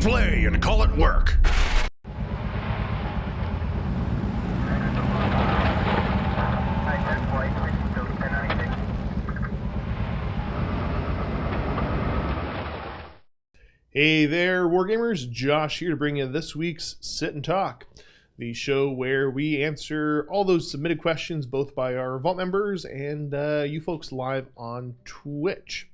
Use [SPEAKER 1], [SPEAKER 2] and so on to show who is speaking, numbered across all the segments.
[SPEAKER 1] play and call it work.
[SPEAKER 2] Hey there, Wargamers. Josh here to bring you this week's Sit and Talk, the show where we answer all those submitted questions both by our Vault members and you folks live on Twitch.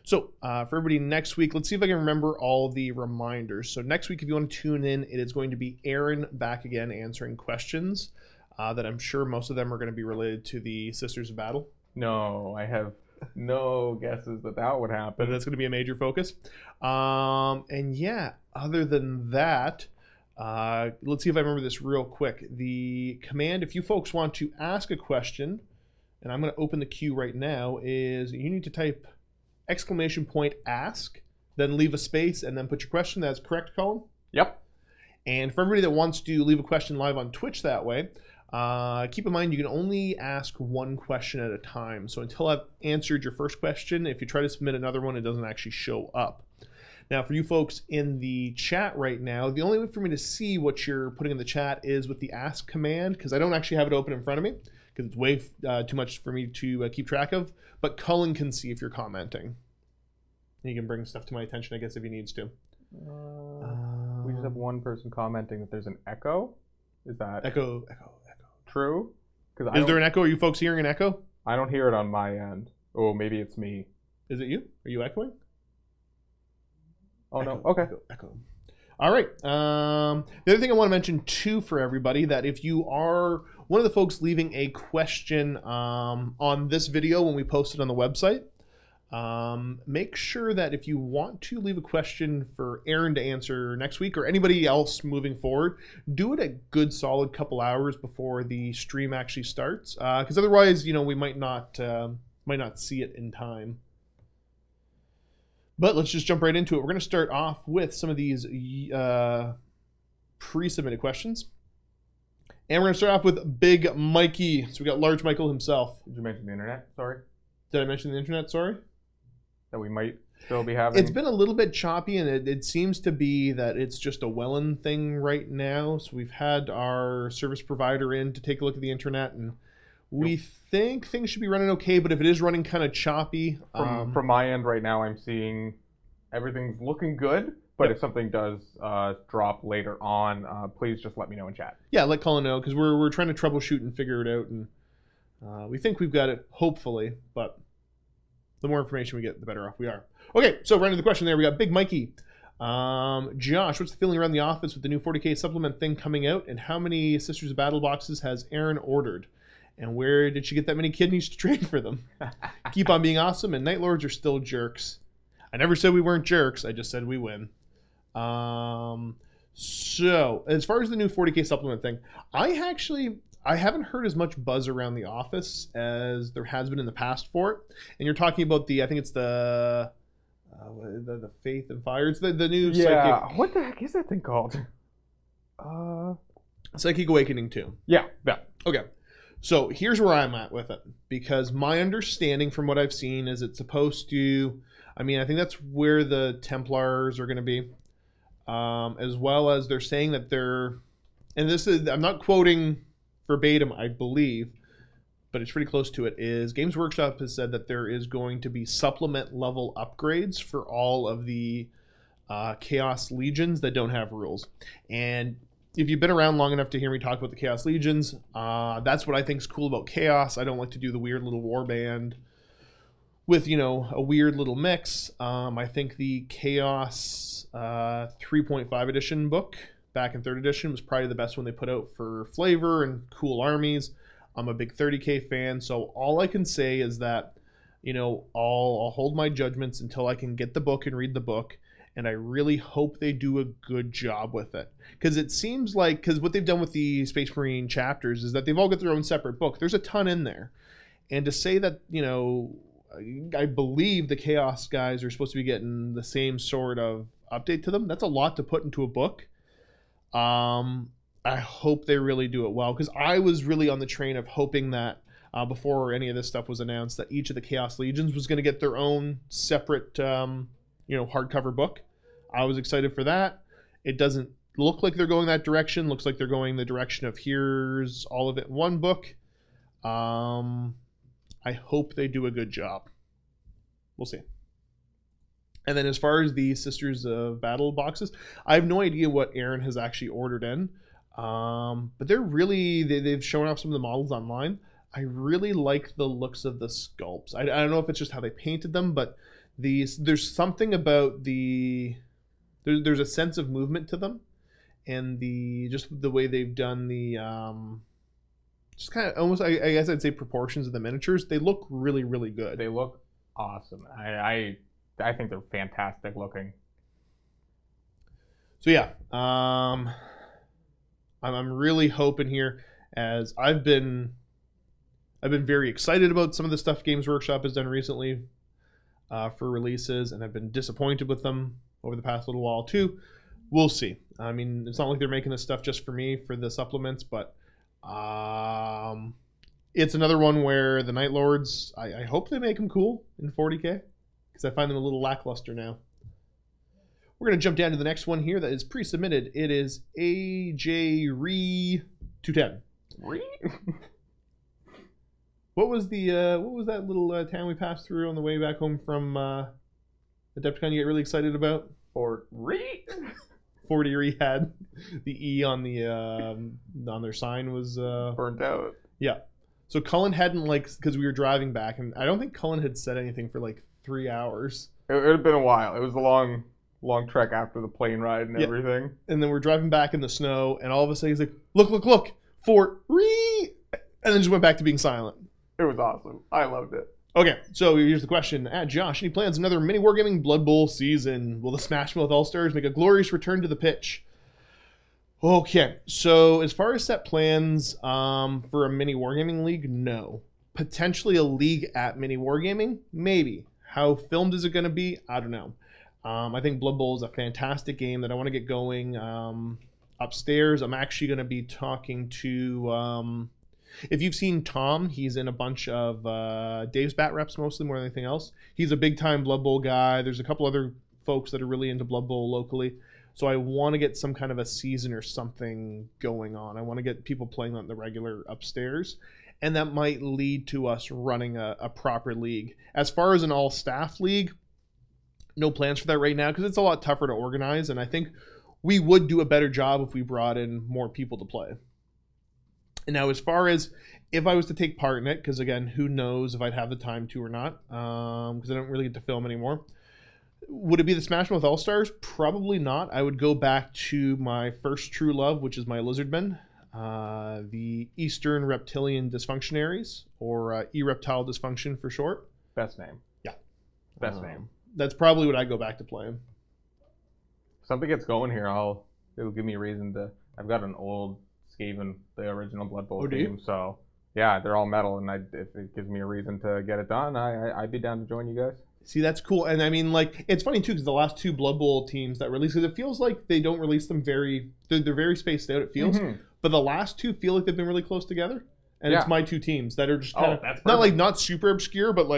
[SPEAKER 2] So for everybody next week, let's see if I can remember all the reminders. So next week, if you want to tune in, it is going to be Aaron back again answering questions that I'm sure most of them are going to be related to the Sisters of Battle.
[SPEAKER 3] No, I have no guesses that would happen.
[SPEAKER 2] But that's going to be a major focus. And yeah, other than that, let's see if I remember this real quick. The command, if you folks want to ask a question, and I'm going to open the queue right now, is you need to type !ask, then leave a space, and then put your question. That's correct, Colin?
[SPEAKER 3] Yep.
[SPEAKER 2] And for everybody that wants to leave a question live on Twitch that way, keep in mind you can only ask one question at a time. So until I've answered your first question, if you try to submit another one, it doesn't actually show up. Now for you folks in the chat right now, the only way for me to see what you're putting in the chat is with the ask command, because I don't actually have it open in front of me, because it's way too much for me to keep track of. But Cullen can see if you're commenting. He can bring stuff to my attention, I guess, if he needs to.
[SPEAKER 3] We just have one person commenting that there's an echo. Is that
[SPEAKER 2] Echo.
[SPEAKER 3] true?
[SPEAKER 2] Is there an echo? Are you folks hearing an echo?
[SPEAKER 3] I don't hear it on my end. Oh, maybe it's me.
[SPEAKER 2] Is it you? Are you echoing?
[SPEAKER 3] Oh,
[SPEAKER 2] echo,
[SPEAKER 3] no. Okay.
[SPEAKER 2] Echo. All right. The other thing I want to mention, too, for everybody, that if you are one of the folks leaving a question on this video when we post it on the website, make sure that if you want to leave a question for Aaron to answer next week or anybody else moving forward, do it a good solid couple hours before the stream actually starts, because otherwise, we might not see it in time. But let's just jump right into it. We're going to start off with some of these pre-submitted questions. And we're going to start off with Big Mikey. So we got Large Michael himself.
[SPEAKER 3] Did you mention the internet? Sorry.
[SPEAKER 2] Did I mention the internet? Sorry.
[SPEAKER 3] That we might still be having.
[SPEAKER 2] It's been a little bit choppy, and it seems to be that it's just a Welland thing right now. So we've had our service provider in to take a look at the internet, and we think things should be running okay. But if it is running kind of choppy,
[SPEAKER 3] from my end right now, I'm seeing everything's looking good. But if something does drop later on, please just let me know in chat.
[SPEAKER 2] Yeah, let Colin know, because we're trying to troubleshoot and figure it out, and we think we've got it, hopefully, but the more information we get, the better off we are. Okay, so right into the question there, we got Big Mikey. Josh, what's the feeling around the office with the new 40K supplement thing coming out, and how many Sisters of Battle boxes has Erin ordered? And where did she get that many kidneys to trade for them? Keep on being awesome, and Night Lords are still jerks. I never said we weren't jerks, I just said we win. So, as far as the new 40K supplement thing, I haven't heard as much buzz around the office as there has been in the past for it. And you're talking about I think it's the Faith and Fire. It's the new Psychic.
[SPEAKER 3] What the heck is that thing called?
[SPEAKER 2] Psychic Awakening 2.
[SPEAKER 3] Yeah.
[SPEAKER 2] Okay. So here's where I'm at with it. Because my understanding from what I've seen is it's supposed to, I think that's where the Templars are going to be. As well as they're saying that I'm not quoting verbatim, I believe, but it's pretty close to it, is Games Workshop has said that there is going to be supplement level upgrades for all of the Chaos Legions that don't have rules. And if you've been around long enough to hear me talk about the Chaos Legions, that's what I think is cool about Chaos. I don't like to do the weird little warband with, a weird little mix. I think the Chaos 3.5 edition book back in 3rd edition was probably the best one they put out for flavor and cool armies. I'm a big 30K fan, so all I can say is that, I'll hold my judgments until I can get the book and read the book, and I really hope they do a good job with it. Because it seems like, because what they've done with the Space Marine chapters is that they've all got their own separate book. There's a ton in there. And to say that, I believe the Chaos guys are supposed to be getting the same sort of update to them, that's a lot to put into a book. I hope they really do it well, because I was really on the train of hoping that before any of this stuff was announced, that each of the Chaos Legions was going to get their own separate, hardcover book. I was excited for that. It doesn't look like they're going that direction. Looks like they're going the direction of here's all of it in one book. I hope they do a good job. We'll see. And then as far as the Sisters of Battle boxes, I have no idea what Aaron has actually ordered in. But they're really, they've shown off some of the models online. I really like the looks of the sculpts. I don't know if it's just how they painted them, but there's something about there's a sense of movement to them, and just the way they've done the just kind of almost, I guess I'd say, proportions of the miniatures. They look really, really good.
[SPEAKER 3] They look awesome. I think they're fantastic looking.
[SPEAKER 2] So yeah, I'm really hoping here, as I've been very excited about some of the stuff Games Workshop has done recently for releases, and I've been disappointed with them over the past little while too. We'll see. I mean, it's not like they're making this stuff just for me for the supplements, but it's another one where the Night Lords, I hope they make them cool in 40K, because I find them a little lackluster now. We're going to jump down to the next one here that is pre-submitted. It is AJ Re 210.
[SPEAKER 3] Re?
[SPEAKER 2] What was that little town we passed through on the way back home from Adepticon you get really excited about?
[SPEAKER 3] Or Re?
[SPEAKER 2] 40 Re had the E on their sign was
[SPEAKER 3] burnt out.
[SPEAKER 2] Yeah. So Cullen hadn't, because we were driving back, and I don't think Cullen had said anything for 3 hours.
[SPEAKER 3] It had been a while. It was a long trek after the plane ride and everything.
[SPEAKER 2] And then we're driving back in the snow, and all of a sudden he's like, look, Fort Re, and then just went back to being silent.
[SPEAKER 3] It was awesome. I loved it.
[SPEAKER 2] Okay, so here's the question. Josh, any plans another MiniWarGaming Blood Bowl season? Will the Smash Mouth All-Stars make a glorious return to the pitch? Okay, so as far as set plans for a MiniWarGaming league, no. Potentially a league at MiniWarGaming? Maybe. How filmed is it going to be? I don't know. I think Blood Bowl is a fantastic game that I want to get going upstairs. I'm actually going to be talking to... if you've seen Tom, he's in a bunch of Dave's Bat Reps mostly more than anything else. He's a big-time Blood Bowl guy. There's a couple other folks that are really into Blood Bowl locally. So I want to get some kind of a season or something going on. I want to get people playing on the regular upstairs. And that might lead to us running a proper league. As far as an all-staff league, no plans for that right now because it's a lot tougher to organize. And I think we would do a better job if we brought in more people to play. And now as far as if I was to take part in it, because again, who knows if I'd have the time to or not, because I don't really get to film anymore. Would it be the Smash Mouth All-Stars? Probably not. I would go back to my first true love, which is my Lizardmen, the Eastern Reptilian Dysfunctionaries, or E-Reptile Dysfunction for short.
[SPEAKER 3] Best name.
[SPEAKER 2] Yeah.
[SPEAKER 3] Best name.
[SPEAKER 2] That's probably what I'd go back to playing.
[SPEAKER 3] If something gets going here, it'll give me a reason to... I've got an old Skaven, the original Blood Bowl team, so yeah, they're all metal, and if it gives me a reason to get it done, I'd be down to join you guys.
[SPEAKER 2] See, that's cool. And I mean, it's funny too, because the last two Blood Bowl teams that release, because it feels like they don't release them they're very spaced out, it feels. Mm-hmm. But the last two feel like they've been really close together. And it's my two teams that are just kind of, not super obscure, but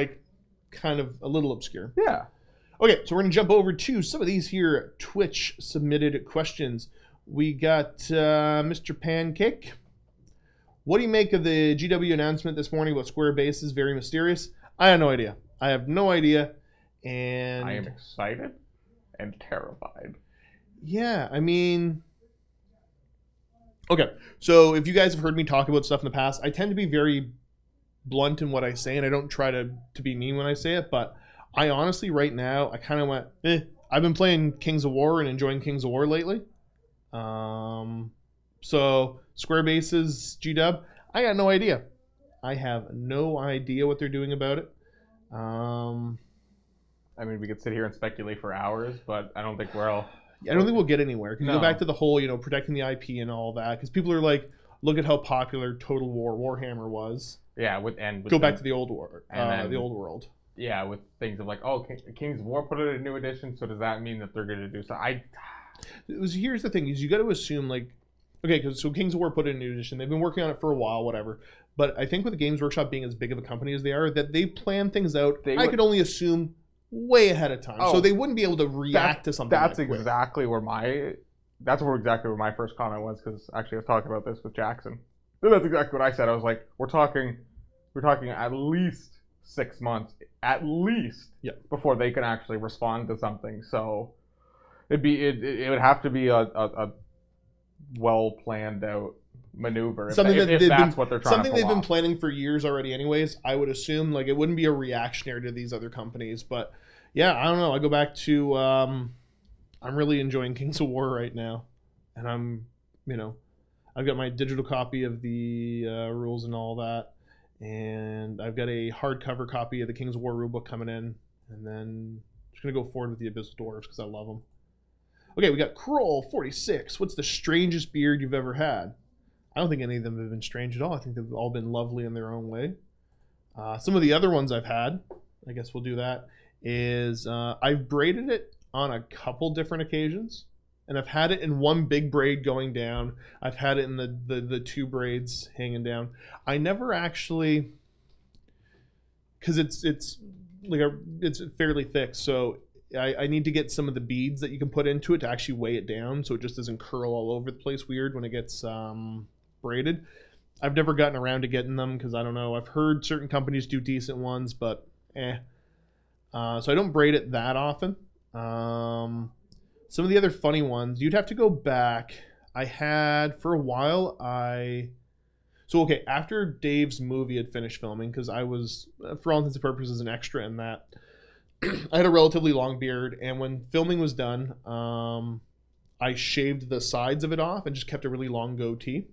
[SPEAKER 2] kind of a little obscure.
[SPEAKER 3] Yeah.
[SPEAKER 2] Okay, so we're going to jump over to some of these here Twitch submitted questions. We got Mr. Pancake. What do you make of the GW announcement this morning about Square Bases? Very mysterious. I have no idea. And
[SPEAKER 3] I am excited and terrified.
[SPEAKER 2] Yeah, I mean... Okay, so if you guys have heard me talk about stuff in the past, I tend to be very blunt in what I say, and I don't try to be mean when I say it, but I honestly, right now, I kind of went, I've been playing Kings of War and enjoying Kings of War lately. So, Square Bases, GW, I got no idea. I have no idea what they're doing about it.
[SPEAKER 3] I mean, we could sit here and speculate for hours, but I don't think
[SPEAKER 2] we'll get anywhere. Because you go back to the whole, protecting the IP and all that. Because people are like, look at how popular Total War Warhammer was.
[SPEAKER 3] Yeah,
[SPEAKER 2] go back to the old war, the old world.
[SPEAKER 3] Yeah, with things of Kings of War put it in a new edition, so does that mean that they're going to do something?
[SPEAKER 2] Here's the thing: is you got to assume so Kings of War put it in a new edition. They've been working on it for a while, whatever. But I think with the Games Workshop being as big of a company as they are, that they plan things out. I could only assume way ahead of time, so they wouldn't be able to react to something.
[SPEAKER 3] That's exactly where my that's exactly where my first comment was, because actually I was talking about this with Jackson. So that's exactly what I said. I was like, we're talking at least 6 months, at least, before they can actually respond to something. So it would have to be a well planned out maneuver.
[SPEAKER 2] Something
[SPEAKER 3] if that's what they're trying to
[SPEAKER 2] something
[SPEAKER 3] pull
[SPEAKER 2] they've been
[SPEAKER 3] off.
[SPEAKER 2] planning for years already. Anyways, I would assume like it wouldn't be a reactionary to these other companies, but yeah, I don't know. I go back to I'm really enjoying Kings of War right now, and I've got my digital copy of the rules and all that, and I've got a hardcover copy of the Kings of War rulebook coming in, and then I'm just gonna go forward with the Abyssal Dwarves because I love them. Okay, we got Kroll 46. What's the strangest beard you've ever had? I don't think any of them have been strange at all. I think they've all been lovely in their own way. Some of the other ones I've had, I guess we'll do that, is I've braided it on a couple different occasions. And I've had it in one big braid going down. I've had it in the two braids hanging down. I never actually, because it's fairly thick, so I need to get some of the beads that you can put into it to actually weigh it down, so it just doesn't curl all over the place weird when it gets braided. I've never gotten around to getting them because I don't know. I've heard certain companies do decent ones, but so I don't braid it that often. Some of the other funny ones, you'd have to go back. I had, for a while, after Dave's movie had finished filming, because I was, for all intents and purposes, an extra in that, I had a relatively long beard, and when filming was done, I shaved the sides of it off and just kept a really long goatee.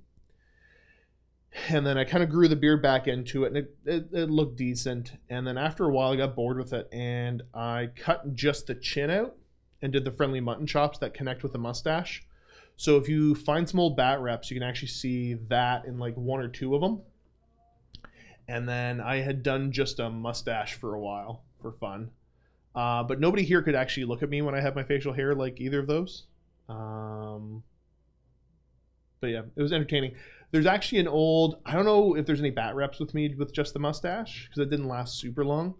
[SPEAKER 2] And then I kind of grew the beard back into it, and it looked decent. And then after a while, I got bored with it, and I cut just the chin out and did the friendly mutton chops that connect with the mustache. So if you find some old bat reps, you can actually see that in like one or two of them. And then I had done just a mustache for a while for fun. But nobody here could actually look at me when I had my facial hair like either of those. But yeah, it was entertaining. There's actually an old, I don't know if there's any bat reps with me with just the mustache, because it didn't last super long.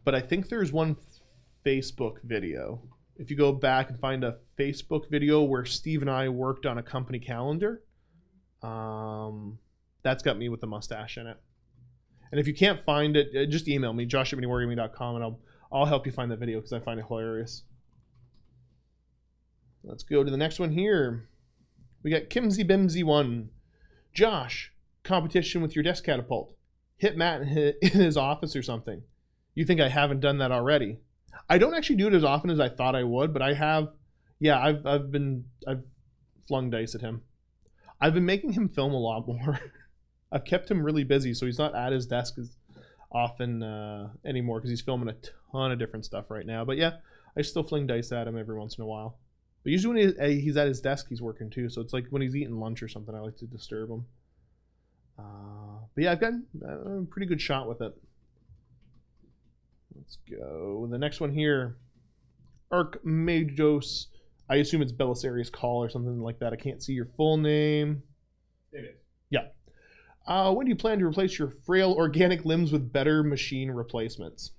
[SPEAKER 2] But I think there's one Facebook video. If you go back and find a Facebook video where Steve and I worked on a company calendar, that's got me with the mustache in it. And if you can't find it, just email me, josh@miniwargaming.com, and I'll help you find that video because I find it hilarious. Let's go to the next one here. We got Kimsy Bimsy 1. Josh, competition with your desk catapult. Hit Matt in his office or something. You think I haven't done that already? I don't actually do it as often as I thought I would, but I have. Yeah, I've flung dice at him. I've been making him film a lot more. I've kept him really busy, so he's not at his desk as often anymore because he's filming a ton of different stuff right now. But yeah, I still fling dice at him every once in a while. But usually when he's at his desk, he's working too. So it's like when he's eating lunch or something, I like to disturb him. But yeah, I've gotten a pretty good shot with it. Let's go. The next one here. Archmagos. I assume it's Belisarius Call or something like that. I can't see your full name.
[SPEAKER 3] It is.
[SPEAKER 2] Yeah. When do you plan to replace your frail organic limbs with better machine replacements?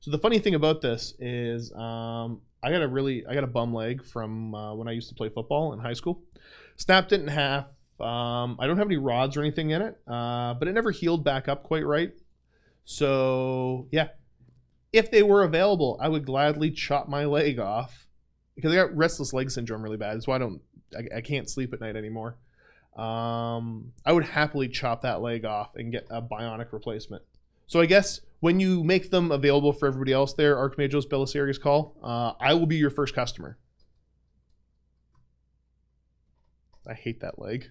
[SPEAKER 2] So the funny thing about this is I got a bum leg from when I used to play football in high school. Snapped it in half. I don't have any rods or anything in it, but it never healed back up quite right. So yeah, if they were available, I would gladly chop my leg off because I got restless leg syndrome really bad. That's why I can't sleep at night anymore. I would happily chop that leg off and get a bionic replacement. So I guess when you make them available for everybody else there, Archmagos Belisarius Call, I will be your first customer. I hate that leg.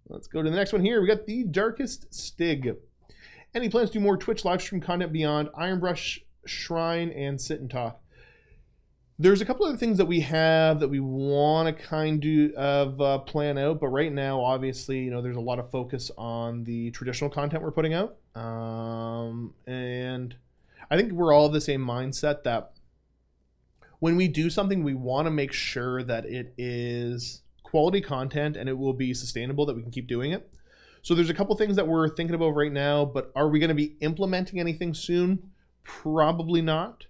[SPEAKER 2] Let's go to the next one here. We got the Darkest Stig. Any plans to do more Twitch live stream content beyond Ironbrush, Shrine, and Sit and Talk? There's a couple other things that we have that we want to kind of plan out, but right now, obviously, there's a lot of focus on the traditional content we're putting out. And I think we're all of the same mindset that when we do something, we want to make sure that it is quality content and it will be sustainable, that we can keep doing it. So there's a couple things that we're thinking about right now, but are we going to be implementing anything soon? Probably not.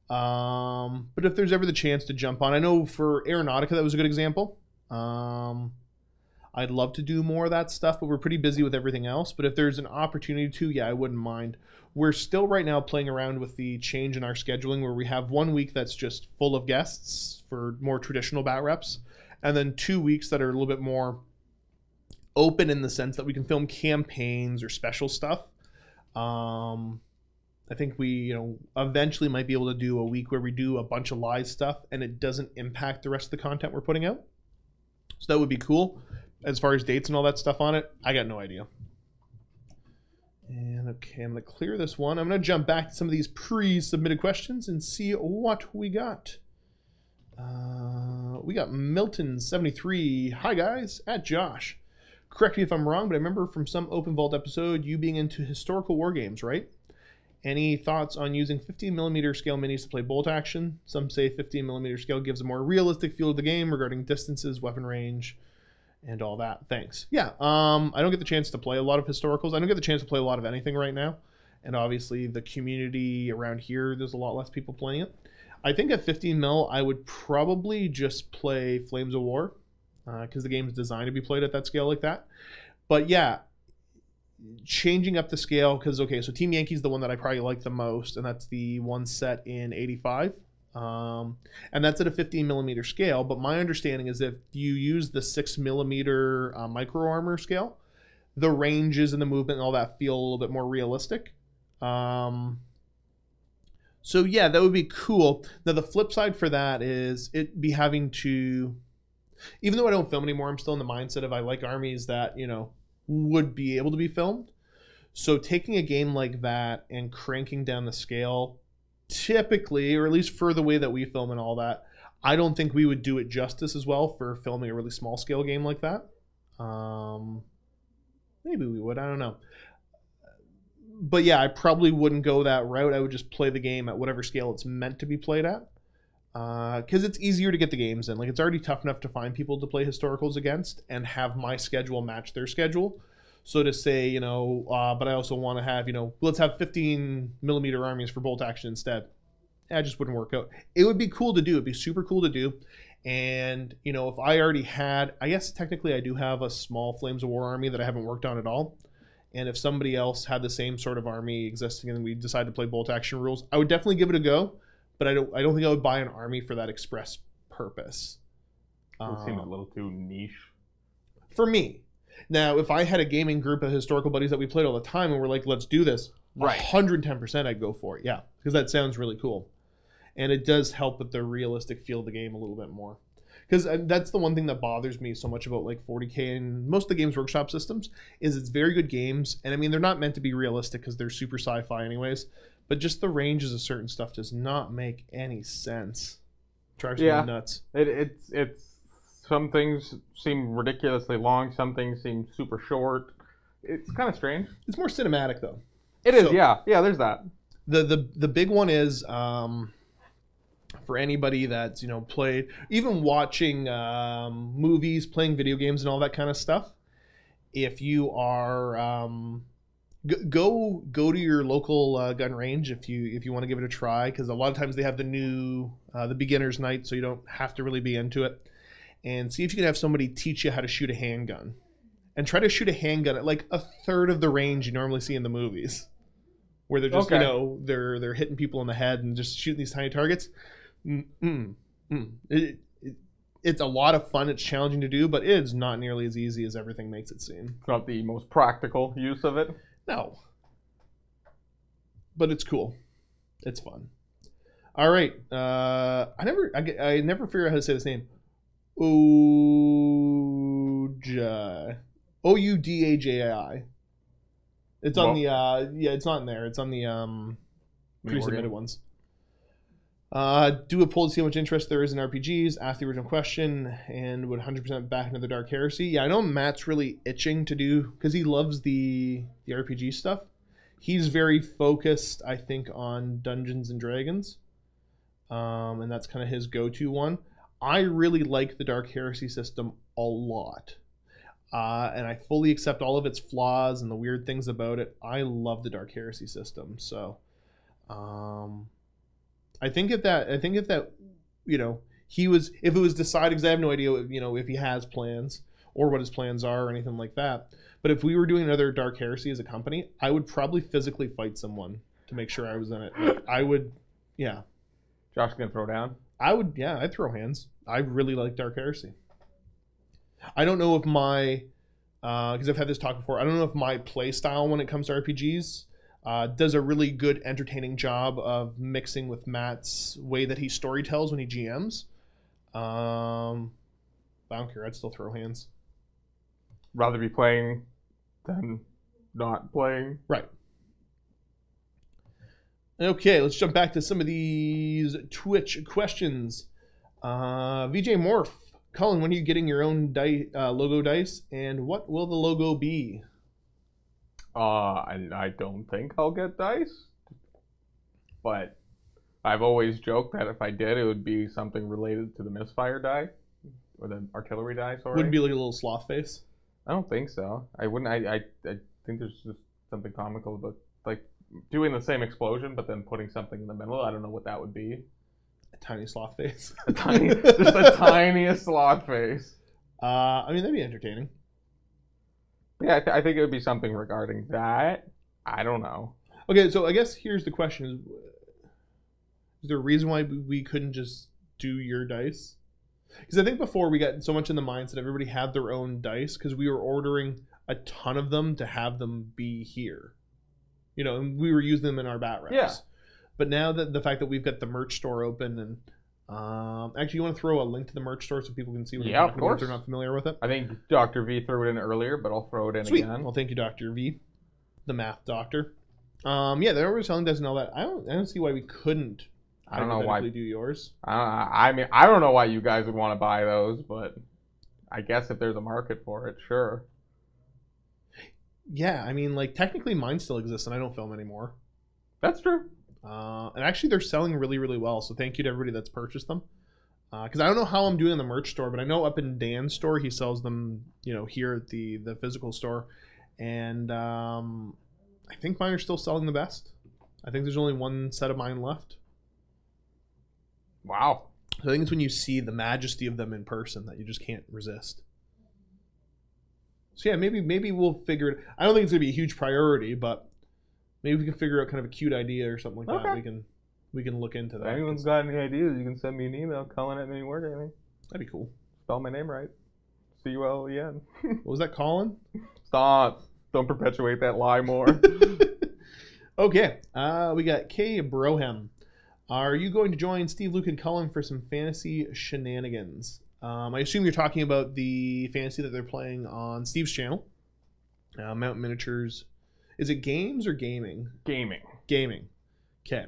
[SPEAKER 2] But if there's ever the chance to jump on, I know for Aeronautica that was a good example. I'd love to do more of that stuff, but we're pretty busy with everything else. But if there's an opportunity to, yeah, I wouldn't mind. We're still right now playing around with the change in our scheduling where we have 1 week that's just full of guests for more traditional bat reps, and then 2 weeks that are a little bit more open in the sense that we can film campaigns or special stuff. I think we, eventually might be able to do a week where we do a bunch of live stuff and it doesn't impact the rest of the content we're putting out. So that would be cool. As far as dates and all that stuff on it, I got no idea. And okay, I'm going to clear this one. I'm going to jump back to some of these pre-submitted questions and see what we got. We got Milton73. Hi, guys. At Josh. Correct me if I'm wrong, but I remember from some Open Vault episode you being into historical war games, right? Any thoughts on using 15mm scale minis to play bolt action? Some say 15mm scale gives a more realistic feel of the game regarding distances, weapon range, and all that. Thanks. Yeah, I don't get the chance to play a lot of historicals. I don't get the chance to play a lot of anything right now. And obviously the community around here, there's a lot less people playing it. I think at 15mm, I would probably just play Flames of War because the game is designed to be played at that scale like that. But yeah, changing up the scale because, okay, so Team Yankee's the one that I probably like the most, and that's the one set in 85. And that's at a 15mm scale, but my understanding is if you use the 6mm micro armor scale, the ranges and the movement and all that feel a little bit more realistic. So yeah, that would be cool. Now the flip side for that is it be having to, even though I don't film anymore, I'm still in the mindset of I like armies that, would be able to be filmed. So taking a game like that and cranking down the scale, typically, or at least for the way that we film and all that, I don't think we would do it justice as well for filming a really small scale game like that. Maybe we would, I don't know. But yeah, I probably wouldn't go that route. I would just play the game at whatever scale it's meant to be played at. Because it's easier to get the games in. Like, it's already tough enough to find people to play historicals against and have my schedule match their schedule. So to say, but I also want to have, let's have 15mm armies for bolt action instead. That just wouldn't work out. It would be cool to do. It'd be super cool to do. And, if I already had, I guess technically I do have a small Flames of War army that I haven't worked on at all. And if somebody else had the same sort of army existing and we decided to play bolt action rules, I would definitely give it a go. But I don't think I would buy an army for that express purpose.
[SPEAKER 3] It seems a little too niche.
[SPEAKER 2] For me. Now, if I had a gaming group of historical buddies that we played all the time and we're like, let's do this, right, 110% I'd go for it. Yeah, because that sounds really cool. And it does help with the realistic feel of the game a little bit more. Because that's the one thing that bothers me so much about like 40K and most of the Games Workshop systems is it's very good games. And I mean, they're not meant to be realistic because they're super sci-fi anyways. But just the ranges of certain stuff does not make any sense. Drives me nuts.
[SPEAKER 3] It's some things seem ridiculously long. Some things seem super short. It's kind of strange.
[SPEAKER 2] It's more cinematic though.
[SPEAKER 3] It is, yeah. Yeah, there's that.
[SPEAKER 2] The big one is for anybody that's played, even watching movies, playing video games, and all that kind of stuff. If you are go to your local gun range if you want to give it a try, because a lot of times they have the new the beginner's night, so you don't have to really be into it, and see if you can have somebody teach you how to shoot a handgun and try to shoot a handgun at like a third of the range you normally see in the movies, where they're just they're hitting people in the head and just shooting these tiny targets. It's a lot of fun. It's challenging to do, but it's not nearly as easy as everything makes it seem.
[SPEAKER 3] It's not the most practical use of it.
[SPEAKER 2] No. But it's cool. It's fun. All right. I never figure out how to say this name. Oudajai. Oudajai. It's on the it's not in there. It's on the pre-submitted ones. Do a poll to see how much interest there is in RPGs. Ask the original question and would 100% back into the Dark Heresy. Yeah, I know Matt's really itching to do, because he loves the RPG stuff. He's very focused, I think, on Dungeons and Dragons, and that's kind of his go-to one. I really like the Dark Heresy system a lot, and I fully accept all of its flaws and the weird things about it. I love the Dark Heresy system, so I think if that, if it was decided, because I have no idea, if he has plans or what his plans are or anything like that. But if we were doing another Dark Heresy as a company, I would probably physically fight someone to make sure I was in it. Like, I would, yeah.
[SPEAKER 3] Josh gonna throw down?
[SPEAKER 2] I would, yeah, I'd throw hands. I really like Dark Heresy. I don't know if my, because I've had this talk before, I don't know if my play style when it comes to RPGs does a really good, entertaining job of mixing with Matt's way that he storytells when he GMs. I don't care. I'd still throw hands.
[SPEAKER 3] Rather be playing than not playing.
[SPEAKER 2] Right. Okay, let's jump back to some of these Twitch questions. VJ Morph, Colin, when are you getting your own logo dice, and what will the logo be?
[SPEAKER 3] I don't think I'll get dice, but I've always joked that if I did, it would be something related to the misfire die, or the artillery die, sorry.
[SPEAKER 2] Wouldn't be like a little sloth face?
[SPEAKER 3] I don't think so. I wouldn't. I think there's just something comical about like doing the same explosion, but then putting something in the middle. I don't know what that would be.
[SPEAKER 2] A tiny sloth face.
[SPEAKER 3] Just the tiniest sloth face.
[SPEAKER 2] I mean, that'd be entertaining.
[SPEAKER 3] Yeah, I think it would be something regarding that. I don't know.
[SPEAKER 2] Okay, so I guess here's the question: Is there a reason why we couldn't just do your dice? Because I think before we got so much in the mindset everybody had their own dice because we were ordering a ton of them to have them be here. And we were using them in our bat reps.
[SPEAKER 3] Yeah.
[SPEAKER 2] But now that the fact that we've got the merch store open and actually, you want to throw a link to the merch store so people can see what
[SPEAKER 3] of course.
[SPEAKER 2] if they're not familiar with it?
[SPEAKER 3] I think Dr. V threw it in earlier, but I'll throw it in
[SPEAKER 2] Sweet.
[SPEAKER 3] again.
[SPEAKER 2] Well, thank you, Dr. V, the math doctor. Yeah, they were selling dice and all that. I don't see why we couldn't.
[SPEAKER 3] I don't know why.
[SPEAKER 2] Do yours.
[SPEAKER 3] I mean, I don't know why you guys would want to buy those, but I guess if there's a market for it, sure.
[SPEAKER 2] Yeah, I mean, like technically mine still exists and I don't film anymore.
[SPEAKER 3] That's true.
[SPEAKER 2] And actually, they're selling really, really well. So thank you to everybody that's purchased them. Because I don't know how I'm doing in the merch store, but I know up in Dan's store he sells them. Here at the physical store, and I think mine are still selling the best. I think there's only one set of mine left.
[SPEAKER 3] Wow.
[SPEAKER 2] So I think it's when you see the majesty of them in person that you just can't resist. So yeah, maybe we'll figure it. I don't think it's gonna be a huge priority, but maybe we can figure out kind of a cute idea or something like that. We can look into that.
[SPEAKER 3] If anyone's got any ideas, you can send me an email, Colin@MiniWarGaming.
[SPEAKER 2] That'd be cool.
[SPEAKER 3] Spell my name right. Culen.
[SPEAKER 2] What was that, Colin?
[SPEAKER 3] Stop. Don't perpetuate that lie more.
[SPEAKER 2] Okay. We got K. Brohem. Are you going to join Steve, Luke, and Colin for some fantasy shenanigans? I assume you're talking about the fantasy that they're playing on Steve's channel. Mountain Miniatures. Is it games or gaming?
[SPEAKER 3] Gaming.
[SPEAKER 2] Gaming. Okay.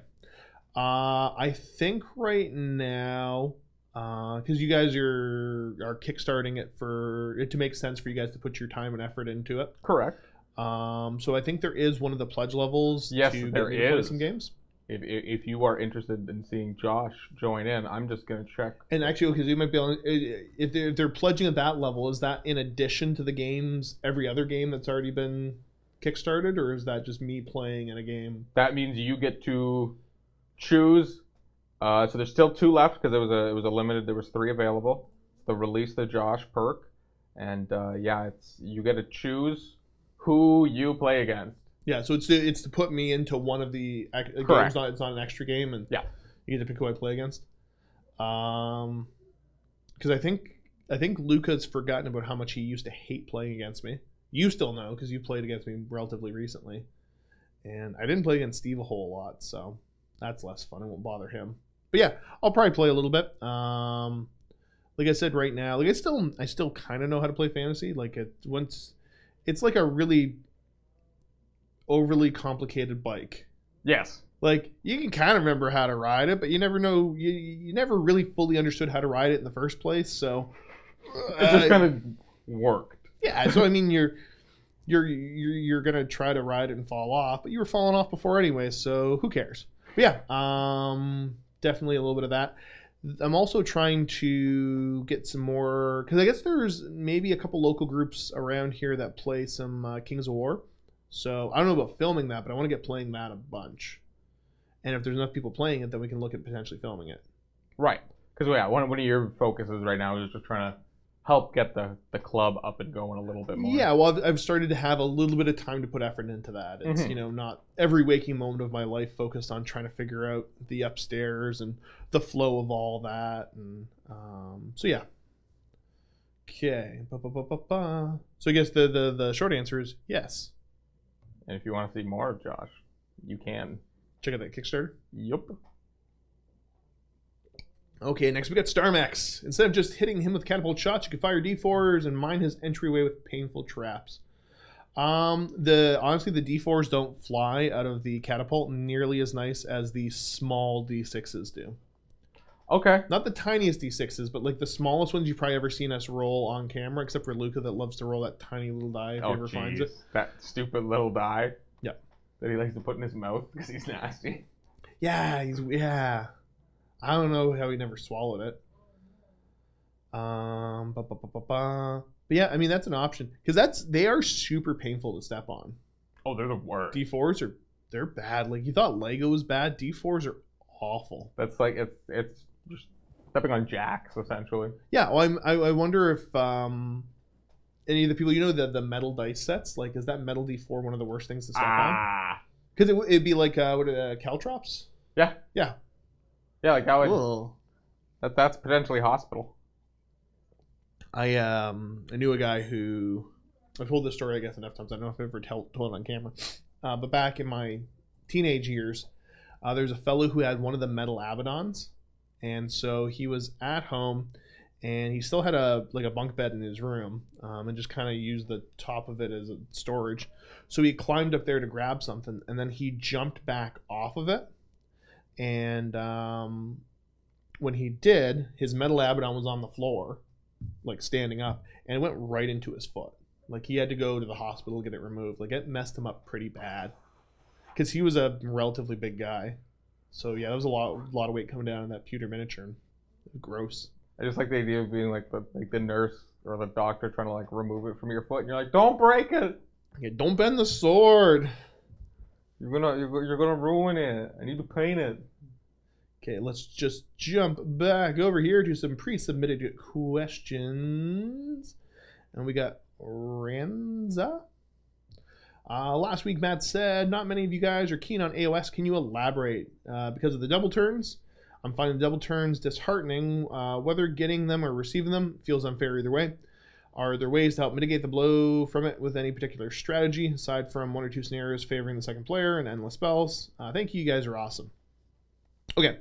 [SPEAKER 2] I think right now, because you guys are kickstarting it for it to make sense for you guys to put your time and effort into it.
[SPEAKER 3] Correct.
[SPEAKER 2] So I think there is one of the pledge levels.
[SPEAKER 3] Yes,
[SPEAKER 2] to
[SPEAKER 3] there
[SPEAKER 2] get play
[SPEAKER 3] is
[SPEAKER 2] some games.
[SPEAKER 3] If you are interested in seeing Josh join in, I'm just gonna check.
[SPEAKER 2] And actually, because you might be able, if they're pledging at that level, is that in addition to the games, every other game that's already been kickstarted, or is that just me playing in a game?
[SPEAKER 3] That means you get to choose. So there's still 2 left because it was a limited. There was 3 available. The Release the Josh perk, and you get to choose who you play against.
[SPEAKER 2] Yeah, so it's to put me into one of the games. It's not an extra game, and
[SPEAKER 3] yeah,
[SPEAKER 2] you get to pick who I play against. Because I think Luca's forgotten about how much he used to hate playing against me. You still know because you played against me relatively recently, and I didn't play against Steve a whole lot, so that's less fun. It won't bother him. But yeah, I'll probably play a little bit. Like I said, right now, like I still kind of know how to play fantasy. Like it's like a really overly complicated bike.
[SPEAKER 3] Yes.
[SPEAKER 2] Like you can kind of remember how to ride it, but you never know. You never really fully understood how to ride it in the first place. So
[SPEAKER 3] it just kind of worked.
[SPEAKER 2] Yeah. So I mean, you're gonna try to ride it and fall off, but you were falling off before anyway. So who cares? But yeah. Definitely a little bit of that. I'm also trying to get some more because I guess there's maybe a couple local groups around here that play some Kings of War. So I don't know about filming that, but I want to get playing that a bunch. And if there's enough people playing it, then we can look at potentially filming it.
[SPEAKER 3] Right. Because one of your focuses right now is just trying to help get the club up and going a little bit more.
[SPEAKER 2] Yeah, well, I've started to have a little bit of time to put effort into that. It's, not every waking moment of my life focused on trying to figure out the upstairs and the flow of all that. And so, yeah. Okay. So I guess the short answer is yes.
[SPEAKER 3] And if you want to see more of Josh, you can.
[SPEAKER 2] Check out that Kickstarter.
[SPEAKER 3] Yup.
[SPEAKER 2] Okay, next we got Starmax. Instead of just hitting him with catapult shots, you can fire D4s and mine his entryway with painful traps. Honestly, the D4s don't fly out of the catapult nearly as nice as the small D6s do.
[SPEAKER 3] Okay.
[SPEAKER 2] Not the tiniest D6s, but like the smallest ones you've probably ever seen us roll on camera, except for Luca that loves to roll that tiny little die if he ever finds it.
[SPEAKER 3] That stupid little die.
[SPEAKER 2] Yeah.
[SPEAKER 3] That he likes to put in his mouth because he's nasty.
[SPEAKER 2] Yeah, yeah. I don't know how he never swallowed it. But yeah, I mean that's an option because they are super painful to step on.
[SPEAKER 3] Oh, they're the worst.
[SPEAKER 2] D4s they're bad. Like you thought Lego was bad, D4s are awful.
[SPEAKER 3] That's like it's just stepping on jacks essentially.
[SPEAKER 2] Yeah, well, I wonder if any of the people the metal dice sets, like is that metal D4 one of the worst things to step on? Because it'd be like caltrops.
[SPEAKER 3] Yeah.
[SPEAKER 2] Yeah.
[SPEAKER 3] Yeah, like that would. That's potentially hospital.
[SPEAKER 2] I knew a guy who I've told this story I guess enough times. I don't know if I've ever told it on camera, but back in my teenage years, there's a fellow who had one of the metal Abaddons, and so he was at home, and he still had a bunk bed in his room, and just kind of used the top of it as a storage. So he climbed up there to grab something, and then he jumped back off of it. And when he did, his metal Abaddon was on the floor, like standing up, and it went right into his foot. Like he had to go to the hospital to get it removed. Like it messed him up pretty bad because he was a relatively big guy. So yeah, there was a lot of weight coming down in that pewter miniature. Gross.
[SPEAKER 3] I just like the idea of being like the nurse or the doctor trying to like remove it from your foot, and you're like, don't break it.
[SPEAKER 2] Yeah, don't bend the sword.
[SPEAKER 3] You're gonna ruin it. I need to paint it.
[SPEAKER 2] Okay, let's just jump back over here to some pre-submitted questions. And we got Ranza. Last week, Matt said, not many of you guys are keen on AOS. Can you elaborate? Because of the double turns, I'm finding the double turns disheartening. Whether getting them or receiving them feels unfair either way. Are there ways to help mitigate the blow from it with any particular strategy, aside from one or two scenarios favoring the second player and endless spells? Thank you, you guys are awesome. Okay,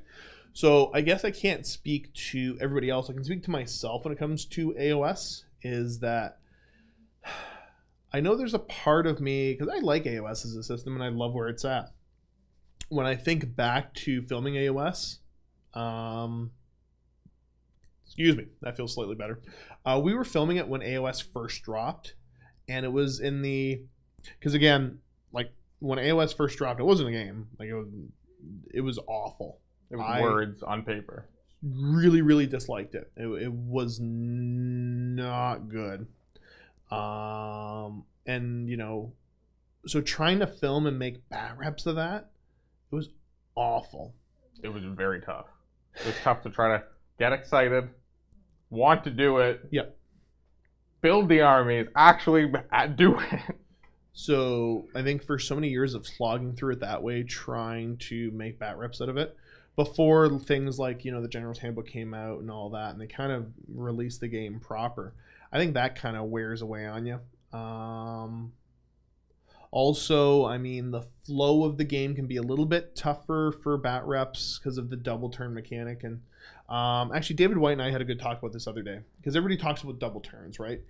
[SPEAKER 2] so I guess I can't speak to everybody else. I can speak to myself when it comes to AOS, is that I know there's a part of me, because I like AOS as a system and I love where it's at. When I think back to filming AOS, excuse me, that feels slightly better. We were filming it when AOS first dropped, and it was in the, because again, like when AOS first dropped, it wasn't a game. Like it was awful.
[SPEAKER 3] It was words on paper.
[SPEAKER 2] Really, really disliked it. It was not good. And so trying to film and make bat reps of that, it was awful.
[SPEAKER 3] It was very tough. It was tough to try to get excited, want to do it.
[SPEAKER 2] Yep.
[SPEAKER 3] Build the armies, actually do it.
[SPEAKER 2] So I think for so many years of slogging through it that way, trying to make bat reps out of it, before things like, the General's Handbook came out and all that, and they kind of released the game proper, I think that kind of wears away on you. Also, I mean, the flow of the game can be a little bit tougher for bat reps because of the double turn mechanic. And actually, David White and I had a good talk about this other day, because everybody talks about double turns, right?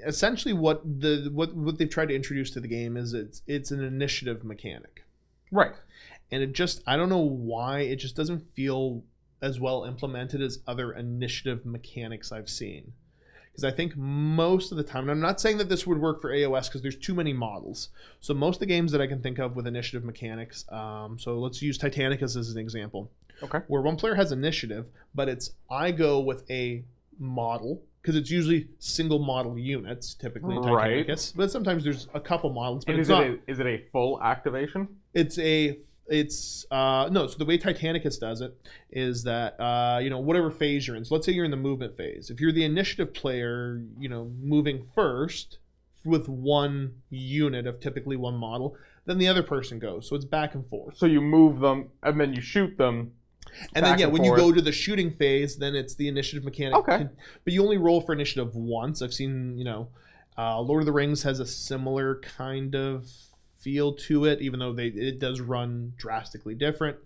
[SPEAKER 2] Essentially, what they've tried to introduce to the game is it's an initiative mechanic,
[SPEAKER 3] right?
[SPEAKER 2] And I don't know why it just doesn't feel as well implemented as other initiative mechanics I've seen. Because I think most of the time, and I'm not saying that this would work for AOS because there's too many models. So most of the games that I can think of with initiative mechanics, so let's use Titanicus as an example.
[SPEAKER 3] Okay.
[SPEAKER 2] Where one player has initiative, but I go with a model, because it's usually single model units, typically in Titanicus. Right. But sometimes there's a couple models. But
[SPEAKER 3] and is it a full activation?
[SPEAKER 2] It's a It's no. So the way Titanicus does it is that whatever phase you're in. So let's say you're in the movement phase. If you're the initiative player, moving first with one unit of typically one model, then the other person goes. So it's back and forth.
[SPEAKER 3] So you move them and then you shoot them.
[SPEAKER 2] And then when you go to the shooting phase, then it's the initiative mechanic.
[SPEAKER 3] Okay.
[SPEAKER 2] But you only roll for initiative once. I've seen Lord of the Rings has a similar kind of feel to it, even though it does run drastically different.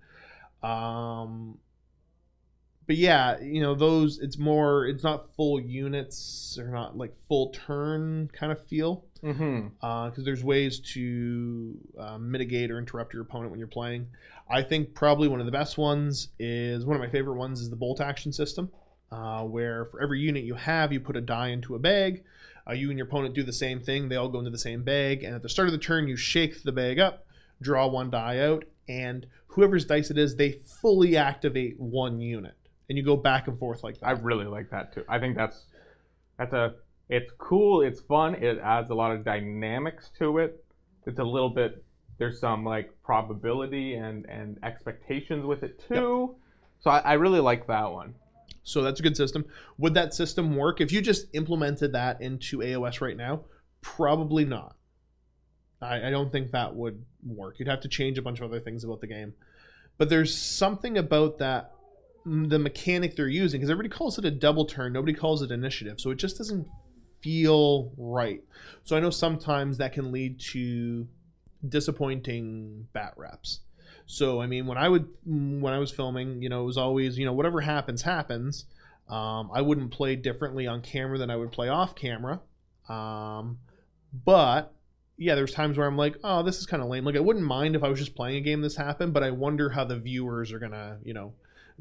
[SPEAKER 2] But yeah, those it's not full units or not like full turn kind of feel. Because there's ways to mitigate or interrupt your opponent when you're playing. I think probably one of the best ones is one of my favorite ones is the bolt action system, where for every unit you have, you put a die into a bag. You and your opponent do the same thing. They all go into the same bag, and at the start of the turn, you shake the bag up, draw one die out, and whoever's dice it is, they fully activate one unit, and you go back and forth like that.
[SPEAKER 3] I really like that too. I think it's cool. It's fun. It adds a lot of dynamics to it. It's a little bit. There's some like probability and expectations with it too. Yep. So I really like that one.
[SPEAKER 2] So that's a good system. Would that system work if you just implemented that into AOS right now? Probably not. I don't think that would work. You'd have to change a bunch of other things about the game. But there's something about that, the mechanic they're using, because everybody calls it a double turn. Nobody calls it initiative. So it just doesn't feel right. So I know sometimes that can lead to disappointing bat reps. So I mean, when I was filming, it was always, whatever happens. I wouldn't play differently on camera than I would play off camera. But yeah, there's times where I'm like, oh, this is kind of lame. Like I wouldn't mind if I was just playing a game this happened, but I wonder how the viewers are gonna,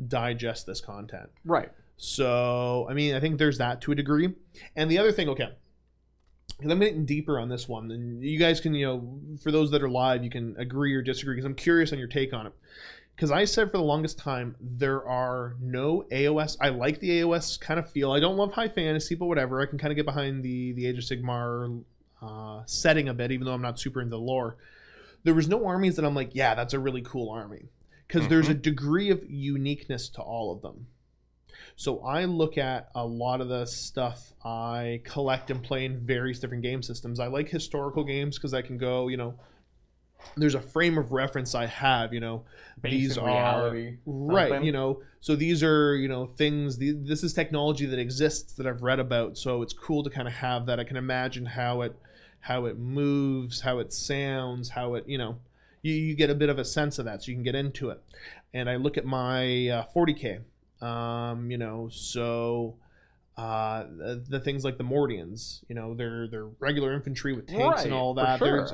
[SPEAKER 2] digest this content.
[SPEAKER 3] Right.
[SPEAKER 2] So I mean, I think there's that to a degree. And the other thing, okay, because I'm getting deeper on this one, and you guys can, for those that are live, you can agree or disagree, because I'm curious on your take on it. Because I said for the longest time, there are no AOS. I like the AOS kind of feel. I don't love high fantasy, but whatever. I can kind of get behind the Age of Sigmar setting a bit, even though I'm not super into the lore. There was no armies that I'm like, yeah, that's a really cool army. Because there's a degree of uniqueness to all of them. So I look at a lot of the stuff I collect and play in various different game systems. I like historical games because I can go, there's a frame of reference I have, these are
[SPEAKER 3] reality,
[SPEAKER 2] right, so these are, things, this is technology that exists that I've read about. So it's cool to kind of have that. I can imagine how it moves, how it sounds, how it, you get a bit of a sense of that so you can get into it. And I look at my 40K. The things like the Mordians, they're regular infantry with tanks and all that.
[SPEAKER 3] Sure.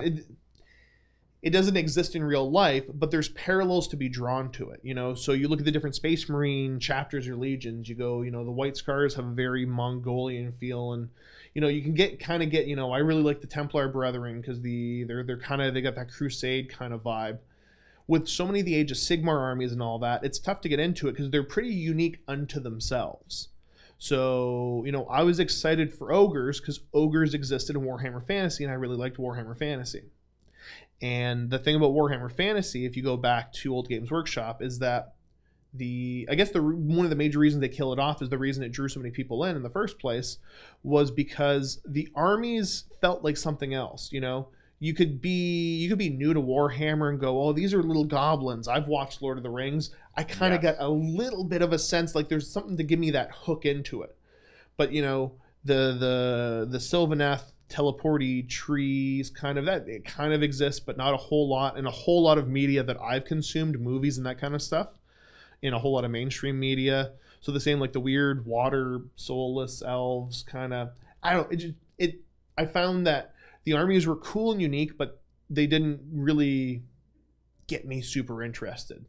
[SPEAKER 2] It doesn't exist in real life, but there's parallels to be drawn to it, so you look at the different Space Marine chapters or legions, you go, the White Scars have a very Mongolian feel, and you can get I really like the Templar Brethren because they got that crusade kind of vibe. With so many of the Age of Sigmar armies and all that, it's tough to get into it because they're pretty unique unto themselves. So, I was excited for ogres because ogres existed in Warhammer Fantasy, and I really liked Warhammer Fantasy. And the thing about Warhammer Fantasy, if you go back to Old Games Workshop, is that one of the major reasons they kill it off is the reason it drew so many people in the first place was because the armies felt like something else, You could be new to Warhammer and go, oh, these are little goblins. I've watched Lord of the Rings. I kind of got a little bit of a sense like there's something to give me that hook into it. But the Sylvaneth teleporty trees it kind of exists, but not a whole lot. And a whole lot of media that I've consumed, movies and that kind of stuff, in a whole lot of mainstream media. So the same like the weird water soulless elves kind of. I found that the armies were cool and unique, but they didn't really get me super interested.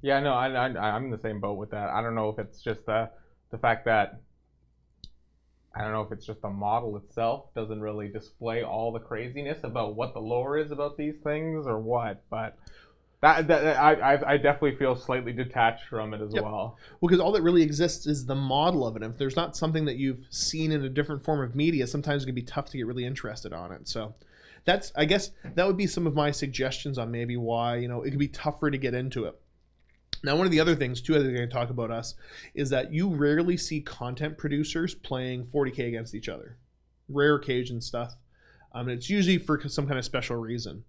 [SPEAKER 3] Yeah, no, I'm in the same boat with that. I don't know if it's just the fact that I don't know if it's just the model itself doesn't really display all the craziness about what the lore is about these things or what, but I definitely feel slightly detached from it as well. Well,
[SPEAKER 2] because all that really exists is the model of it. If there's not something that you've seen in a different form of media, sometimes it can be tough to get really interested on it. So that's, I guess that would be some of my suggestions on maybe why, you know, it could be tougher to get into it. Now, one of the other things too, I think I can talk about us, is that you rarely see content producers playing 40K against each other. Rare occasion stuff. It's usually for some kind of special reason.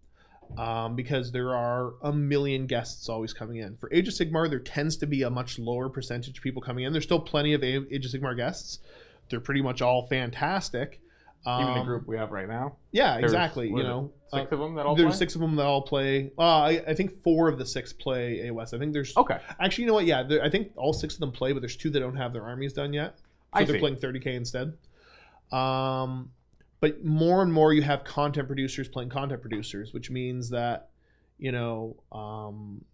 [SPEAKER 2] Because there are a million guests always coming in. For Age of Sigmar, there tends to be a much lower percentage of people coming in. There's still plenty of Age of Sigmar guests. They're pretty much all fantastic.
[SPEAKER 3] Even the group we have right now.
[SPEAKER 2] Yeah, exactly. You know,
[SPEAKER 3] 6 of them that all
[SPEAKER 2] there's
[SPEAKER 3] play?
[SPEAKER 2] 6 of them that all play. I think 4 of the 6 play AOS. I think there's Actually, you know what? Yeah, I think all 6 of them play, but there's 2 that don't have their armies done yet. So they're playing 30K instead. But more and more you have content producers playing content producers, which means that, you know,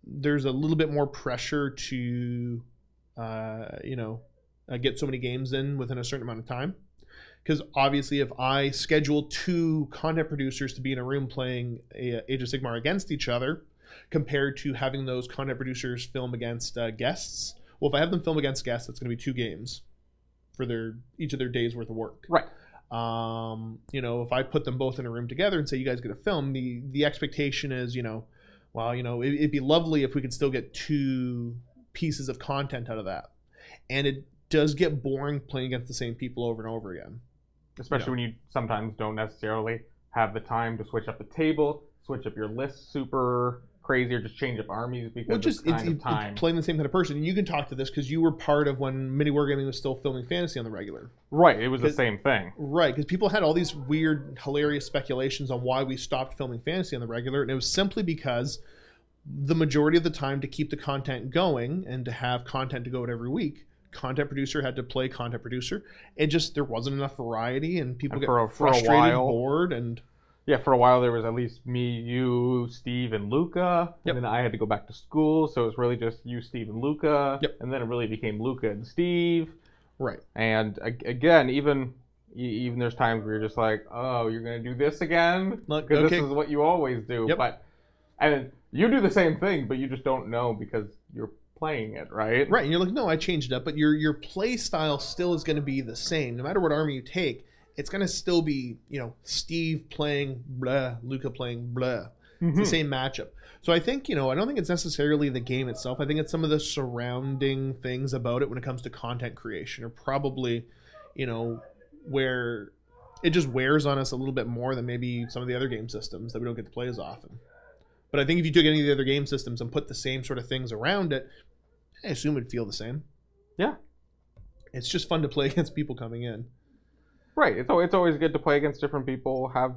[SPEAKER 2] there's a little bit more pressure to, you know, get so many games in within a certain amount of time. Because obviously if I schedule 2 content producers to be in a room playing Age of Sigmar against each other, compared to having those content producers film against guests, well, if I have them film against guests, it's going to be 2 games for each of their days worth of work.
[SPEAKER 3] Right.
[SPEAKER 2] You know, if I put them both in a room together and say, you guys get a film, the expectation is, you know, well, you know, it'd be lovely if we could still get 2 pieces of content out of that. And it does get boring playing against the same people over and over again.
[SPEAKER 3] Especially when you sometimes don't necessarily have the time to switch up the table, switch up your list super crazy, or just change up armies because it's time.
[SPEAKER 2] It's playing the same kind of person. And you can talk to this because you were part of when MiniWarGaming was still filming fantasy on the regular.
[SPEAKER 3] Right, it was the same thing.
[SPEAKER 2] Right, because people had all these weird, hilarious speculations on why we stopped filming fantasy on the regular, and it was simply because the majority of the time, to keep the content going and to have content to go out every week, content producer had to play content producer. It just, there wasn't enough variety, and people get frustrated, bored, and...
[SPEAKER 3] Yeah, for a while there was at least me, you, Steve, and Luca. And then I had to go back to school, so it was really just you, Steve, and Luca. And then it really became Luca and Steve.
[SPEAKER 2] Right.
[SPEAKER 3] And again, even there's times where you're just like, oh, you're going to do this again? Because this is what you always do. And you do the same thing, but you just don't know because you're playing it, right?
[SPEAKER 2] Right, and you're like, no, I changed it up, but your play style still is going to be the same. No matter what army you take, it's going to still be, you know, Steve playing blah, Luca playing blah. It's the same matchup. So I think, you know, I don't think it's necessarily the game itself. I think it's some of the surrounding things about it when it comes to content creation, or probably, you know, where it just wears on us a little bit more than maybe some of the other game systems that we don't get to play as often. But I think if you took any of the other game systems and put the same sort of things around it, I assume it'd feel the same.
[SPEAKER 3] Yeah.
[SPEAKER 2] It's just fun to play against people coming in.
[SPEAKER 3] Right. It's always good to play against different people, have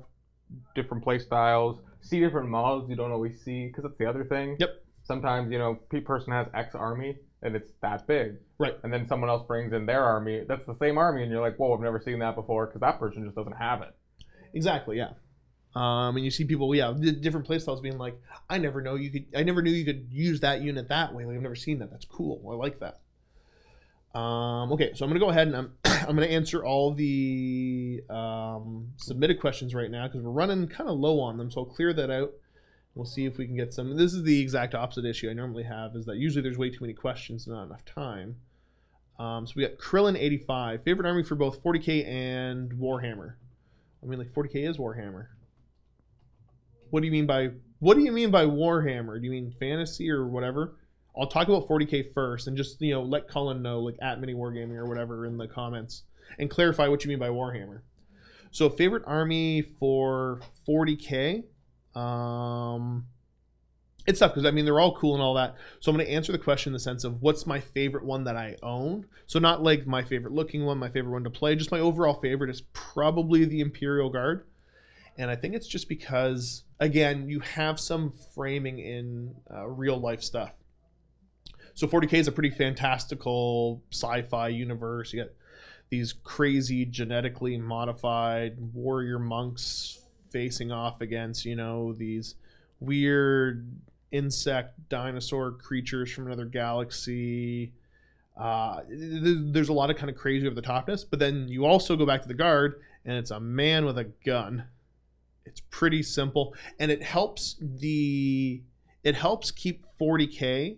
[SPEAKER 3] different play styles, see different models you don't always see, because that's the other thing.
[SPEAKER 2] Yep.
[SPEAKER 3] Sometimes, you know, person has X army, and it's that big.
[SPEAKER 2] Right.
[SPEAKER 3] And then someone else brings in their army, that's the same army, and you're like, whoa, I've never seen that before, because that person just doesn't have it.
[SPEAKER 2] Exactly, yeah. And you see people, different play styles being like, I never knew you could use that unit that way. Like, I've never seen that. That's cool. I like that. Okay, so I'm gonna go ahead and I'm gonna answer all the submitted questions right now because we're running kind of low on them. So I'll clear that out. We'll see if we can get some. This is the exact opposite issue I normally have, is that usually there's way too many questions and not enough time. So we got Krillin85, favorite army for both 40K and Warhammer. I mean, like 40K is Warhammer. What do you mean by Warhammer? Do you mean fantasy or whatever? I'll talk about 40K first, and just, you know, let Cullen know, like at MiniWarGaming or whatever in the comments, and clarify what you mean by Warhammer. So favorite army for 40K, it's tough because I mean they're all cool and all that. So I'm going to answer the question in the sense of what's my favorite one that I own. So not like my favorite looking one, my favorite one to play. Just my overall favorite is probably the Imperial Guard, and I think it's just because, again, you have some framing in real life stuff. So 40K is a pretty fantastical sci-fi universe. You got these crazy genetically modified warrior monks facing off against, you know, these weird insect dinosaur creatures from another galaxy. There's a lot of kind of crazy over the topness, but then you also go back to the Guard and it's a man with a gun. It's pretty simple, and it helps keep 40K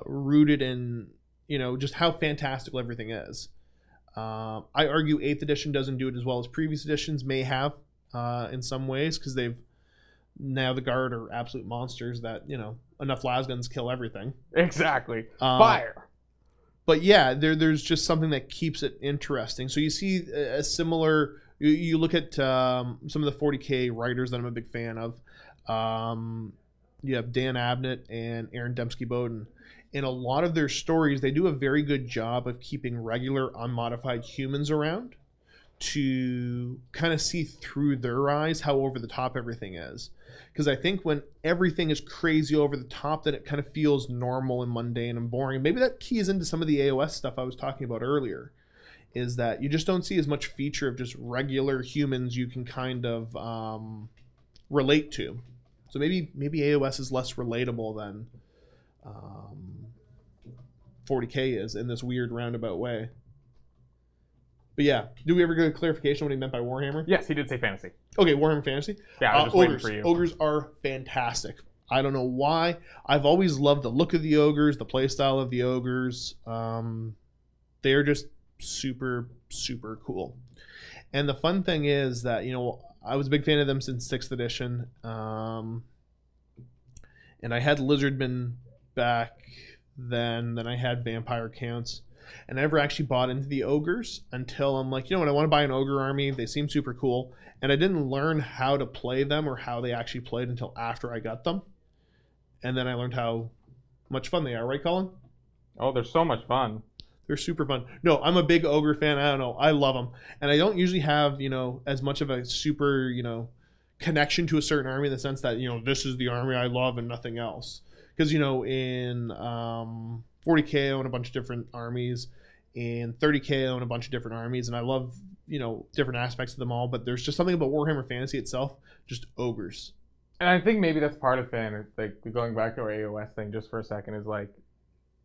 [SPEAKER 2] rooted in, you know, just how fantastical everything is. I argue 8th edition doesn't do it as well as previous editions may have. in some ways, because now the guard are absolute monsters that, enough lasguns kill everything.
[SPEAKER 3] Exactly. Fire.
[SPEAKER 2] But yeah, there's just something that keeps it interesting. So you see a similar. You look at some of the 40K writers that I'm a big fan of. You have Dan Abnett and Aaron Dembski-Bowden. In a lot of their stories, they do a very good job of keeping regular, unmodified humans around to kind of see through their eyes how over the top everything is. Because I think when everything is crazy over the top, then it kind of feels normal and mundane and boring. And maybe that keys into some of the AOS stuff I was talking about earlier, is that you just don't see as much feature of just regular humans you can kind of relate to. So maybe AOS is less relatable than 40K is in this weird roundabout way. But yeah, do we ever get a clarification on what he meant by Warhammer?
[SPEAKER 3] Yes, he did say fantasy.
[SPEAKER 2] Okay, Warhammer Fantasy.
[SPEAKER 3] Yeah, I was just waiting for you.
[SPEAKER 2] Ogres are fantastic. I don't know why. I've always loved the look of the ogres, the playstyle of the ogres. They are just super, super cool. And the fun thing is that, I was a big fan of them since 6th edition. And I had Lizardmen back then I had vampire counts. And I never actually bought into the ogres until I'm like, I want to buy an ogre army. They seem super cool. And I didn't learn how to play them or how they actually played until after I got them. And then I learned how much fun they are. Right, Colin?
[SPEAKER 3] Oh, they're so much fun.
[SPEAKER 2] They're super fun. No, I'm a big ogre fan. I don't know. I love them. And I don't usually have, as much of a super, connection to a certain army in the sense that, this is the army I love and nothing else. Because, in 40K I own a bunch of different armies. In 30K I own a bunch of different armies. And I love, different aspects of them all. But there's just something about Warhammer Fantasy itself, just ogres.
[SPEAKER 3] And I think maybe that's part of fan. Like, going back to our AOS thing just for a second is like,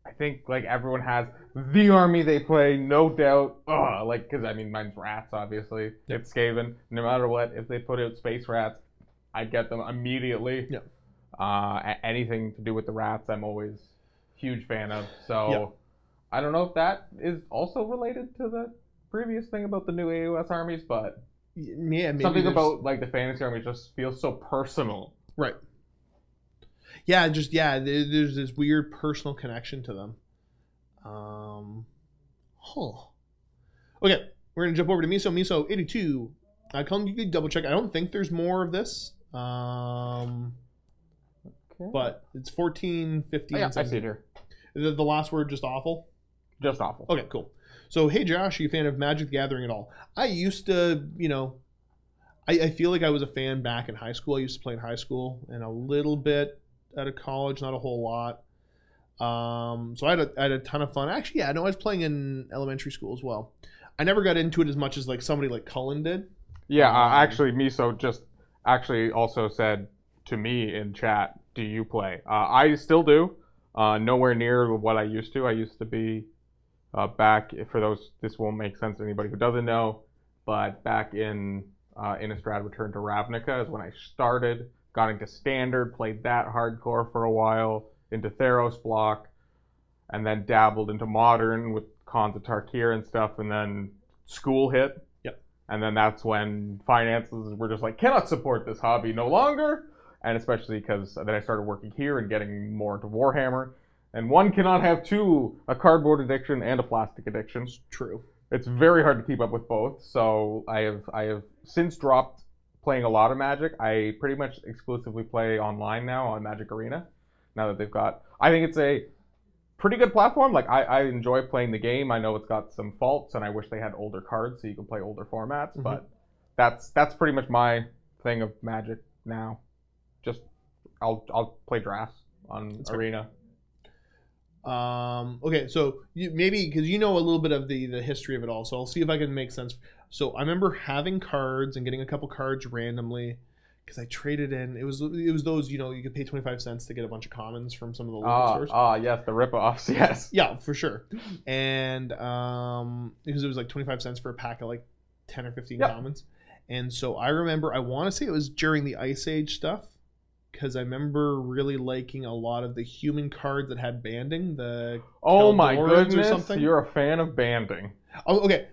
[SPEAKER 3] I think like everyone has the army they play, no doubt. Because mine's rats, obviously.
[SPEAKER 2] Yep.
[SPEAKER 3] It's Skaven. No matter what, if they put out space rats, I get them immediately.
[SPEAKER 2] Yep.
[SPEAKER 3] Anything to do with the rats, I'm always a huge fan of. So
[SPEAKER 2] Yep.
[SPEAKER 3] I don't know if that is also related to the previous thing about the new AOS armies, but
[SPEAKER 2] yeah, maybe
[SPEAKER 3] something about like the fantasy armies just feels so personal.
[SPEAKER 2] Right. Yeah, there's this weird personal connection to them. Okay, we're gonna jump over to Miso 82. Colin, you could double check. I don't think there's more of this.
[SPEAKER 3] Okay.
[SPEAKER 2] But it's 14, 15,
[SPEAKER 3] yeah, I see it here.
[SPEAKER 2] The last word just awful?
[SPEAKER 3] Just awful.
[SPEAKER 2] Okay, cool. So, hey Josh, are you a fan of Magic the Gathering at all? I used to, I feel like I was a fan back in high school. I used to play in high school and a little bit out of college, not a whole lot. So I had a ton of fun. Actually, yeah, I was playing in elementary school as well. I never got into it as much as like somebody like Cullen did.
[SPEAKER 3] Yeah, actually, Miso just actually also said to me in chat, do you play? I still do. Nowhere near what I used to. I used to be back, for those, this won't make sense to anybody who doesn't know, but back in Innistrad Return to Ravnica is when I started, got into Standard, played that hardcore for a while, into Theros block, and then dabbled into Modern with Khans of Tarkir and stuff, and then school hit.
[SPEAKER 2] Yep.
[SPEAKER 3] And then that's when finances were just like, cannot support this hobby no longer. And especially because then I started working here and getting more into Warhammer. And one cannot have two, a cardboard addiction and a plastic addiction.
[SPEAKER 2] It's true.
[SPEAKER 3] It's very hard to keep up with both. So I have since dropped playing a lot of Magic. I pretty much exclusively play online now on Magic Arena. Now that they've got, I think it's a pretty good platform. Like I enjoy playing the game. I know it's got some faults, and I wish they had older cards so you can play older formats. Mm-hmm. But that's pretty much my thing of Magic now. Just I'll play drafts on Arena.
[SPEAKER 2] Okay, so maybe because you know a little bit of the history of it all, so I'll see if I can make sense. So I remember having cards and getting a couple cards randomly because I traded in. It was those, you could pay 25 cents to get a bunch of commons from some of the local stores.
[SPEAKER 3] Yes, the rip-offs, yes.
[SPEAKER 2] Yeah, for sure. And because it was like 25 cents for a pack of like 10 or 15 commons. And so I remember, I want to say it was during the Ice Age stuff, because I remember really liking a lot of the human cards that had banding. Oh my goodness,
[SPEAKER 3] you're a fan of banding.
[SPEAKER 2] Oh, okay.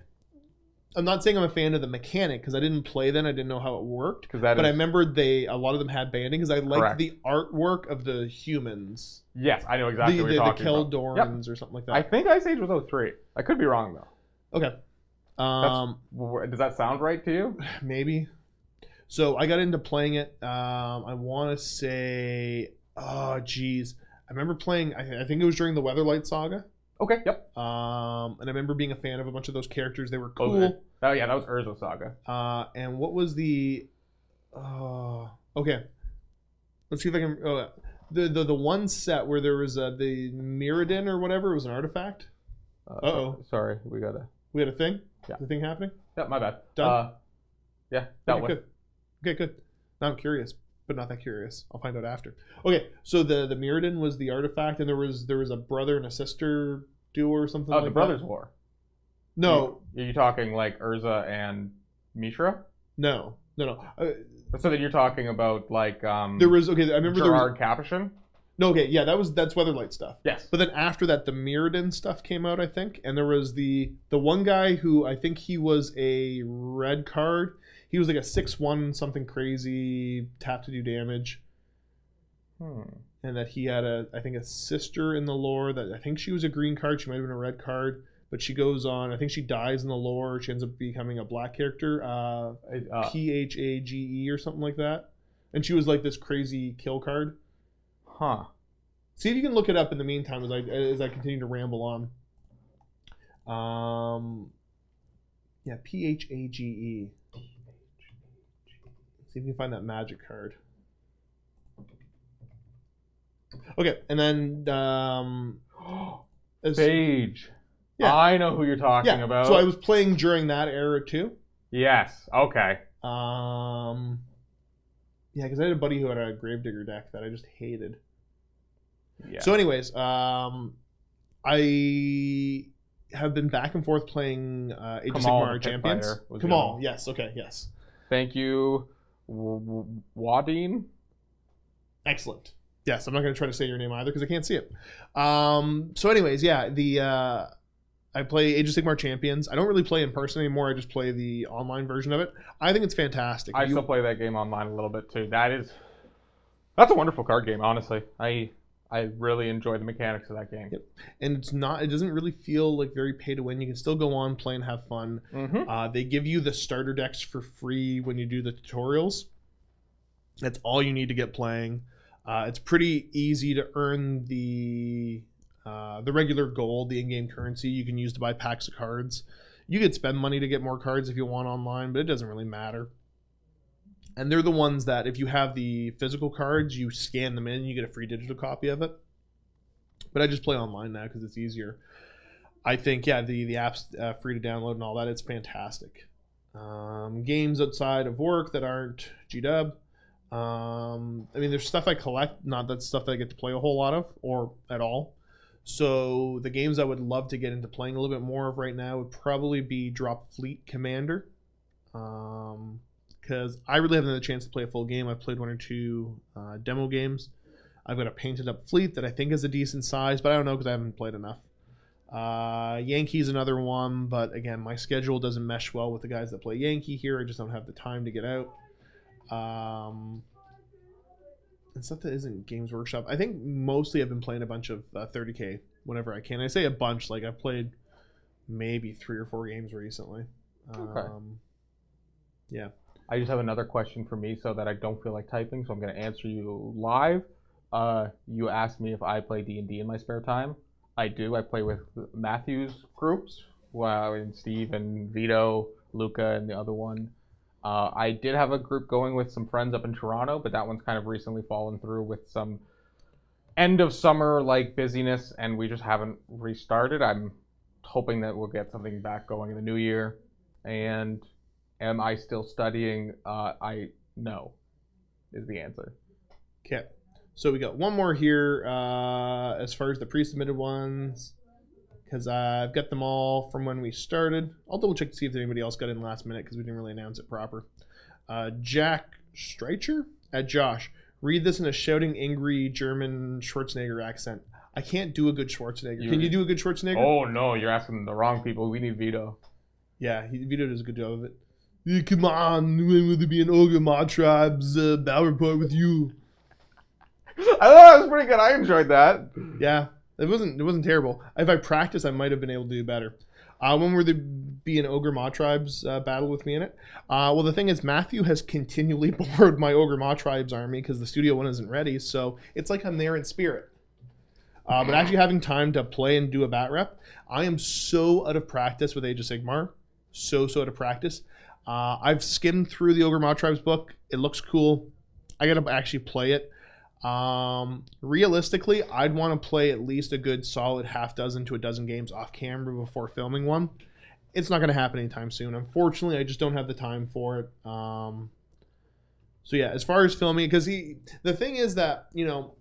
[SPEAKER 2] I'm not saying I'm a fan of the mechanic because I didn't play then. I didn't know how it worked.
[SPEAKER 3] Because
[SPEAKER 2] I remember a lot of them had banding because I liked the artwork of the humans.
[SPEAKER 3] Yes, I know exactly what you're talking about.
[SPEAKER 2] The Keldorans or something like that.
[SPEAKER 3] I think Ice Age was 03. I could be wrong though.
[SPEAKER 2] Okay.
[SPEAKER 3] Does that sound right to you?
[SPEAKER 2] Maybe. So I got into playing it. I want to say, oh geez, I remember playing. I think it was during the Weatherlight Saga.
[SPEAKER 3] Okay. Yep.
[SPEAKER 2] And I remember being a fan of a bunch of those characters. They were cool.
[SPEAKER 3] Okay. Oh yeah, that was Urza Saga.
[SPEAKER 2] And what was the? Okay. Let's see if I can. Oh, the one set where there was the Mirrodin or whatever. It was an artifact.
[SPEAKER 3] Sorry, we had
[SPEAKER 2] a thing.
[SPEAKER 3] Yeah.
[SPEAKER 2] The thing happening.
[SPEAKER 3] Yeah, my bad.
[SPEAKER 2] Done.
[SPEAKER 3] Yeah, that one.
[SPEAKER 2] Good. Okay, good. Now I'm curious, but not that curious. I'll find out after. Okay, so the Mirrodin was the artifact, and there was a brother and a sister duo or something like that.
[SPEAKER 3] Oh, the Brothers War.
[SPEAKER 2] No.
[SPEAKER 3] Are you talking like Urza and Mishra?
[SPEAKER 2] No.
[SPEAKER 3] So then you're talking about like
[SPEAKER 2] there was I remember
[SPEAKER 3] Gerard Capuchin?
[SPEAKER 2] No, okay, yeah, that's Weatherlight stuff.
[SPEAKER 3] Yes.
[SPEAKER 2] But then after that, the Mirrodin stuff came out, I think, and there was the one guy who I think he was a red card. He was like a 6/1 something crazy, tap to do damage. And that he had I think a sister in the lore that I think she was a green card. She might have been a red card, but she goes on. I think she dies in the lore. She ends up becoming a black character, Phage or something like that. And she was like this crazy kill card.
[SPEAKER 3] Huh.
[SPEAKER 2] See if you can look it up in the meantime as I continue to ramble on. Yeah, Phage. See if you can find that magic card. Okay, and then
[SPEAKER 3] Phage.
[SPEAKER 2] Yeah.
[SPEAKER 3] I know who you're talking about.
[SPEAKER 2] So I was playing during that era too.
[SPEAKER 3] Yes. Okay.
[SPEAKER 2] Yeah, because I had a buddy who had a Gravedigger deck that I just hated.
[SPEAKER 3] Yeah.
[SPEAKER 2] So anyways, I have been back and forth playing Age of Sigmar Champions. Kamal, yes, okay, yes.
[SPEAKER 3] Thank you, Wadeen.
[SPEAKER 2] Excellent. Yes, I'm not going to try to say your name either because I can't see it. So anyways, yeah, I play Age of Sigmar Champions. I don't really play in person anymore. I just play the online version of it. I think it's fantastic.
[SPEAKER 3] I still play that game online a little bit too. That's a wonderful card game, honestly. I really enjoy the mechanics of that game.
[SPEAKER 2] Yep. And it doesn't really feel like very pay to win. You can still go on, play, and have fun.
[SPEAKER 3] Mm-hmm.
[SPEAKER 2] They give you the starter decks for free when you do the tutorials. That's all you need to get playing. It's pretty easy to earn the regular gold, the in-game currency you can use to buy packs of cards. You could spend money to get more cards if you want online, but it doesn't really matter. And they're the ones that if you have the physical cards, you scan them in, you get a free digital copy of it. But I just play online now because it's easier. I think, yeah, the app's free to download and all that. It's fantastic. Games outside of work that aren't GW. I mean, there's stuff I collect, not that stuff that I get to play a whole lot of or at all. So the games I would love to get into playing a little bit more of right now would probably be Drop Fleet Commander. Because I really haven't had a chance to play a full game. I've played one or two demo games. I've got a painted up fleet that I think is a decent size, but I don't know because I haven't played enough. Yankee's another one, but again, my schedule doesn't mesh well with the guys that play Yankee here. I just don't have the time to get out. And stuff that isn't Games Workshop. I think mostly I've been playing a bunch of 30K whenever I can. I say a bunch, like I've played maybe 3 or 4 games recently.
[SPEAKER 3] Okay.
[SPEAKER 2] Yeah.
[SPEAKER 3] I just have another question for me so that I don't feel like typing, so I'm going to answer you live. You asked me if I play D&D in my spare time. I do. I play with Matthew's groups, and Steve and Vito, Luca, and the other one. I did have a group going with some friends up in Toronto, but that one's kind of recently fallen through with some end of summer like busyness, and we just haven't restarted. I'm hoping that we'll get something back going in the new year. And am I still studying? No, is the answer.
[SPEAKER 2] Okay, so we got one more here as far as the pre-submitted ones, because I've got them all from when we started. I'll double check to see if anybody else got in last minute because we didn't really announce it proper. Jack Streicher at Josh. Read this in a shouting, angry German Schwarzenegger accent. I can't do a good Schwarzenegger. Can you do a good Schwarzenegger?
[SPEAKER 3] Oh, no, you're asking the wrong people. We need Vito.
[SPEAKER 2] Yeah, Vito does a good job of it. Yeah, come on, when will there be an Ogre Mod Tribes battle report with you?
[SPEAKER 3] I thought it was pretty good. I enjoyed that.
[SPEAKER 2] Yeah, it wasn't terrible. If I practiced, I might have been able to do better. When will there be an Ogre Mod Tribes battle with me in it? Well, the thing is, Matthew has continually borrowed my Ogre Mod Tribes army because the studio one isn't ready, so it's like I'm there in spirit. But actually having time to play and do a bat rep, I am so out of practice with Age of Sigmar. So out of practice. I've skimmed through the Ogre Mod Tribes book. It looks cool. I gotta actually play it. Realistically, I'd want to play at least a good solid half dozen to a dozen games off camera before filming one. It's not going to happen anytime soon. Unfortunately, I just don't have the time for it. So yeah, as far as filming, because the thing is that, you know,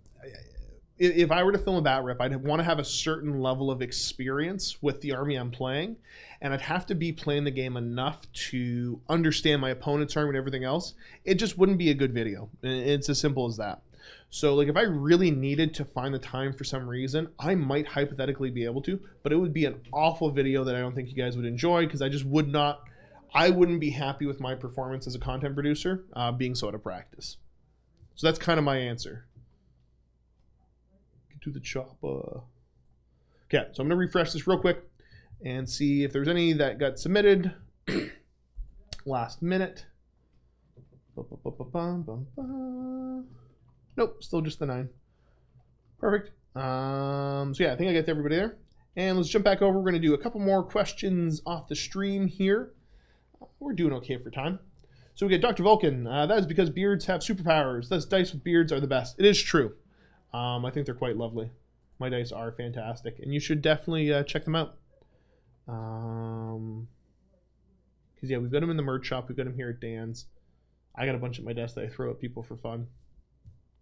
[SPEAKER 2] if I were to film a bat rep, I'd want to have a certain level of experience with the army I'm playing, and I'd have to be playing the game enough to understand my opponent's army and everything else. It just wouldn't be a good video. It's as simple as that. So, like, if I really needed to find the time for some reason, I might hypothetically be able to, but it would be an awful video that I don't think you guys would enjoy because I just I wouldn't be happy with my performance as a content producer being so out of practice. So that's kind of my answer. Get to the chopper. Okay, so I'm going to refresh this real quick and see if there's any that got submitted last minute. Nope, still just the 9. Perfect. So yeah, I think I got everybody there. And let's jump back over. We're going to do a couple more questions off the stream here. We're doing okay for time. So we get Dr. Vulcan. That is because beards have superpowers. Thus, dice with beards are the best. It is true. I think they're quite lovely. My dice are fantastic. And you should definitely check them out. Because yeah, we've got them in the merch shop. We've got them here at Dan's. I got a bunch at my desk that I throw at people for fun.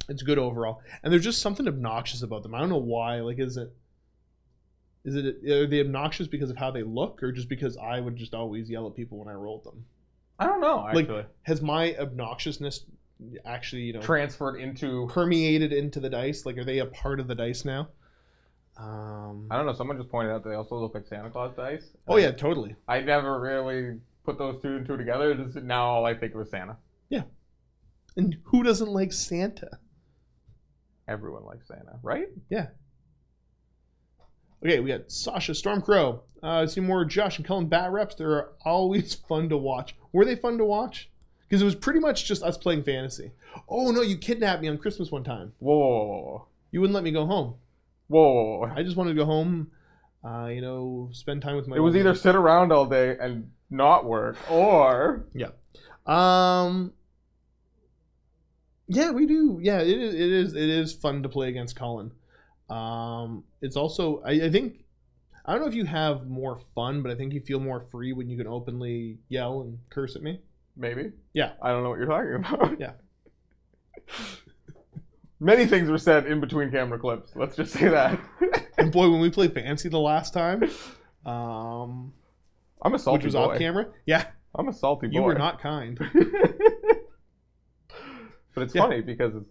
[SPEAKER 2] It's good overall, and there's just something obnoxious about them. I don't know why. Like, are they obnoxious because of how they look, or just because I would just always yell at people when I rolled them?
[SPEAKER 3] I don't know. Actually,
[SPEAKER 2] like, has my obnoxiousness actually, you know,
[SPEAKER 3] transferred into
[SPEAKER 2] permeated into the dice? Like, are they a part of the dice now?
[SPEAKER 3] I don't know. Someone just pointed out they also look like Santa Claus dice.
[SPEAKER 2] Oh yeah, totally.
[SPEAKER 3] I never really put those two and two together. Just now all I think of is Santa.
[SPEAKER 2] Yeah, and who doesn't like Santa?
[SPEAKER 3] Everyone likes Santa, right?
[SPEAKER 2] Yeah. Okay, we got Sasha Stormcrow. See more Josh and Cullen bat reps. They're always fun to watch. Were they fun to watch? Because it was pretty much just us playing fantasy. Oh no, you kidnapped me on Christmas one time.
[SPEAKER 3] Whoa.
[SPEAKER 2] You wouldn't let me go home.
[SPEAKER 3] Whoa.
[SPEAKER 2] I just wanted to go home, you know, spend time with my...
[SPEAKER 3] It was either sit around all day and not work, or...
[SPEAKER 2] Yeah. Yeah, we do. Yeah, it is fun to play against Colin. It's also, I think, I don't know if you have more fun, but I think you feel more free when you can openly yell and curse at me.
[SPEAKER 3] Maybe.
[SPEAKER 2] Yeah.
[SPEAKER 3] I don't know what you're talking about.
[SPEAKER 2] Yeah.
[SPEAKER 3] Many things were said in between camera clips. Let's just say that.
[SPEAKER 2] And boy, when we played Fancy the last time,
[SPEAKER 3] I'm a salty
[SPEAKER 2] which was
[SPEAKER 3] boy.
[SPEAKER 2] Off camera. Yeah.
[SPEAKER 3] I'm a salty boy.
[SPEAKER 2] You were not kind.
[SPEAKER 3] But it's funny because it's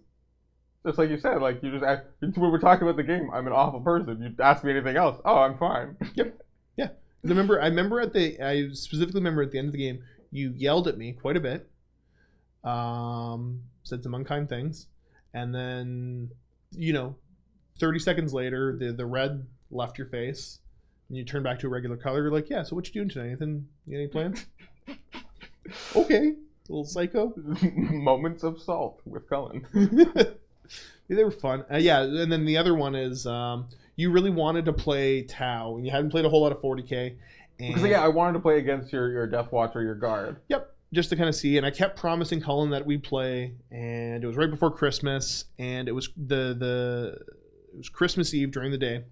[SPEAKER 3] just like you said, like you just ask, when we're talking about the game, I'm an awful person. You ask me anything else, oh, I'm fine.
[SPEAKER 2] Yep. Yeah. I specifically remember at the end of the game, you yelled at me quite a bit, said some unkind things, and then, you know, 30 seconds later, the red left your face, and you turn back to a regular color. You're like, yeah, so what you doing tonight? Anything? You got any plans? Okay. Little psycho.
[SPEAKER 3] Moments of salt with Cullen.
[SPEAKER 2] Yeah, they were fun. Yeah, and then the other one is you really wanted to play Tau, and you hadn't played a whole lot of 40k.
[SPEAKER 3] Because yeah, I wanted to play against your Death Watch or your Guard.
[SPEAKER 2] Yep, just to kind of see. And I kept promising Cullen that we'd play, and it was right before Christmas, and it was it was Christmas Eve during the day,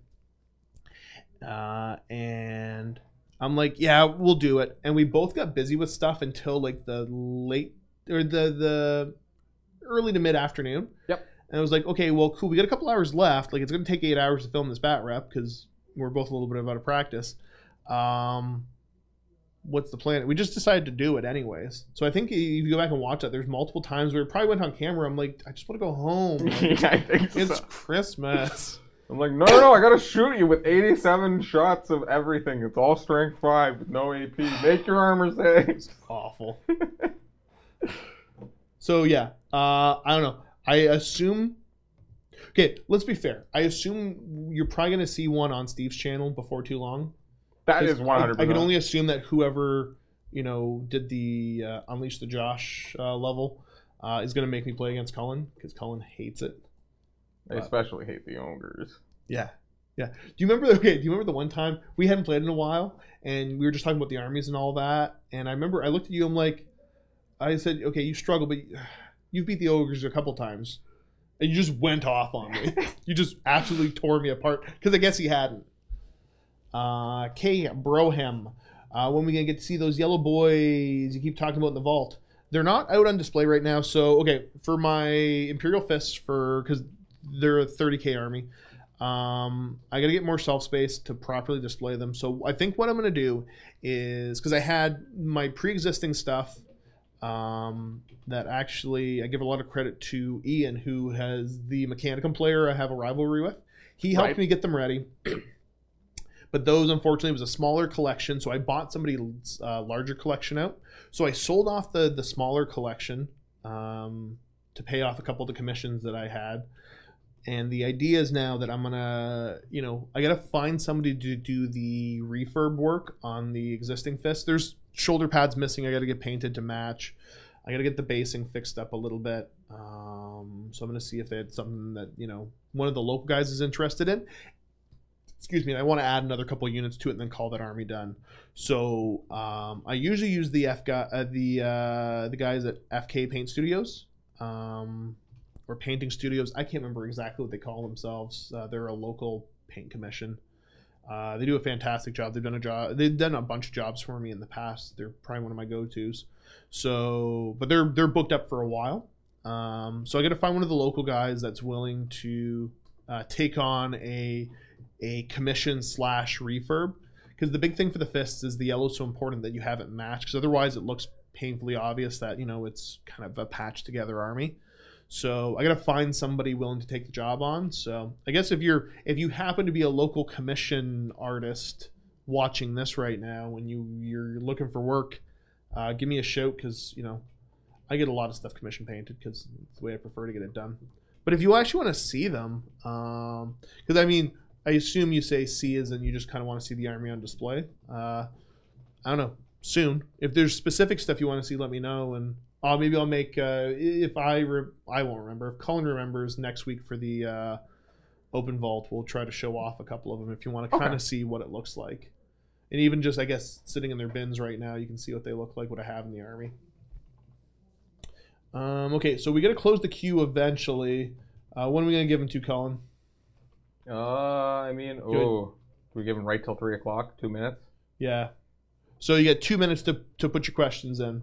[SPEAKER 2] and I'm like, yeah, we'll do it. And we both got busy with stuff until like the early to mid afternoon.
[SPEAKER 3] Yep.
[SPEAKER 2] And I was like, okay, well, cool. We got a couple hours left. Like, it's going to take 8 hours to film this bat rep because we're both a little bit out of practice. What's the plan? We just decided to do it anyways. So I think if you go back and watch that, there's multiple times where it probably went on camera. I'm like, I just want to go home. Like,
[SPEAKER 3] yeah, I think
[SPEAKER 2] it's Christmas.
[SPEAKER 3] I'm like, no, I gotta shoot you with 87 shots of everything. It's all strength 5 with no AP. Make your armor safe.
[SPEAKER 2] It's awful. So yeah, I don't know. I assume. Okay, let's be fair. I assume you're probably gonna see one on Steve's channel before too long.
[SPEAKER 3] That is 100%.
[SPEAKER 2] I can only assume that whoever did the Unleash the Josh level is gonna make me play against Cullen because Cullen hates it.
[SPEAKER 3] I especially hate the ogres.
[SPEAKER 2] Yeah. Do you remember the one time we hadn't played in a while and we were just talking about the armies and all that? And I remember I looked at you, I said, okay, you struggle, but you've beat the ogres a couple times. And you just went off on me. You just absolutely tore me apart because I guess he hadn't. K. Broham. When are we going to get to see those yellow boys you keep talking about in the vault? They're not out on display right now. So, okay, for my Imperial Fists, because they're a 30k army, I got to get more shelf space to properly display them. So I think what I'm going to do is, because I had my pre-existing stuff that actually I give a lot of credit to Ian, who has the Mechanicum player I have a rivalry with. He helped me get them ready. But those, unfortunately, was a smaller collection, so I bought somebody's larger collection out. So I sold off the smaller collection to pay off a couple of the commissions that I had. And the idea is now that I'm going to, I got to find somebody to do the refurb work on the existing fist. There's shoulder pads missing. I got to get painted to match. I got to get the basing fixed up a little bit. So I'm going to see if they had something that, one of the local guys is interested in. Excuse me, and I want to add another couple of units to it and then call that army done. So I usually use the the guys at FK Paint Studios or Painting Studios. I can't remember exactly what they call themselves. They're a local paint commission. They do a fantastic job. They've done a bunch of jobs for me in the past. They're probably one of my go-tos. So, but they're booked up for a while. So I got to find one of the local guys that's willing to take on a commission / refurb, because the big thing for the fists is the yellow's so important that you have it matched, because otherwise it looks painfully obvious that it's kind of a patched together army. So I gotta find somebody willing to take the job on. So I guess if you happen to be a local commission artist watching this right now and you're looking for work, give me a shout, because I get a lot of stuff commission painted because it's the way I prefer to get it done. But if you actually want to see them, because I assume you say see as in you just kind of want to see the army on display. I don't know. Soon. If there's specific stuff you want to see, let me know. And maybe I'll make, if I won't remember. If Cullen remembers, next week for the open vault, we'll try to show off a couple of them if you want to kind of see what it looks like. And even just, I guess, sitting in their bins right now, you can see what they look like, what I have in the army. Okay, so we got to close the queue eventually. When are we going to give them to, Cullen?
[SPEAKER 3] Do we give them right till 3 o'clock? 2 minutes?
[SPEAKER 2] Yeah. So you get 2 minutes to put your questions in.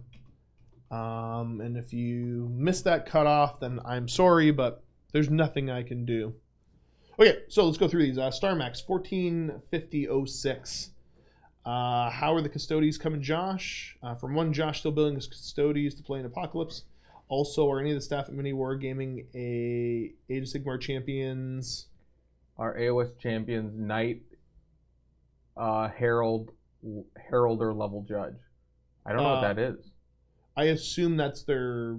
[SPEAKER 2] And if you miss that cutoff, then I'm sorry, but there's nothing I can do. Okay, so let's go through these. StarMax 145006. How are the Custodies coming, Josh? From one, Josh still building his Custodies to play in Apocalypse. Also, are any of the staff at MiniWarGaming Age of Sigmar champions?
[SPEAKER 3] Our AOS champions, Knight, Herald, or level judge. I don't know what that is.
[SPEAKER 2] I assume that's their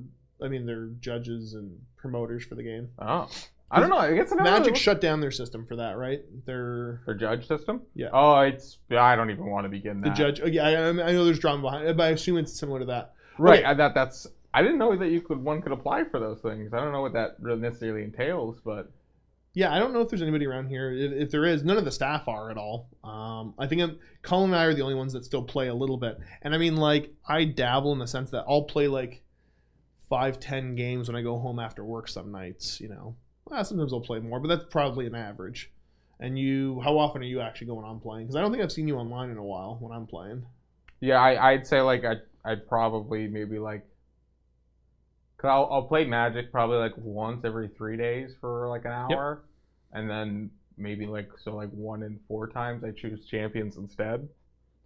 [SPEAKER 2] judges and promoters for the game.
[SPEAKER 3] Oh. I don't know. I guess
[SPEAKER 2] Magic shut down their system for that, right? Their
[SPEAKER 3] judge system?
[SPEAKER 2] Yeah.
[SPEAKER 3] Oh, I don't even want to begin that.
[SPEAKER 2] The judge. Yeah, I know there's drama behind it, but I assume it's similar to that.
[SPEAKER 3] Right. Okay. I didn't know that one could apply for those things. I don't know what that really necessarily entails, but
[SPEAKER 2] yeah, I don't know if there's anybody around here. If there is, none of the staff are at all. I think Colin and I are the only ones that still play a little bit. And I dabble in the sense that I'll play 5-10 games when I go home after work some nights, Sometimes I'll play more, but that's probably an average. And how often are you actually going on playing? Because I don't think I've seen you online in a while when I'm playing.
[SPEAKER 3] Yeah, I'd say I'd probably maybe cause I'll play Magic probably once every 3 days for an hour. Yep. And then maybe 1 in 4 times I choose champions instead.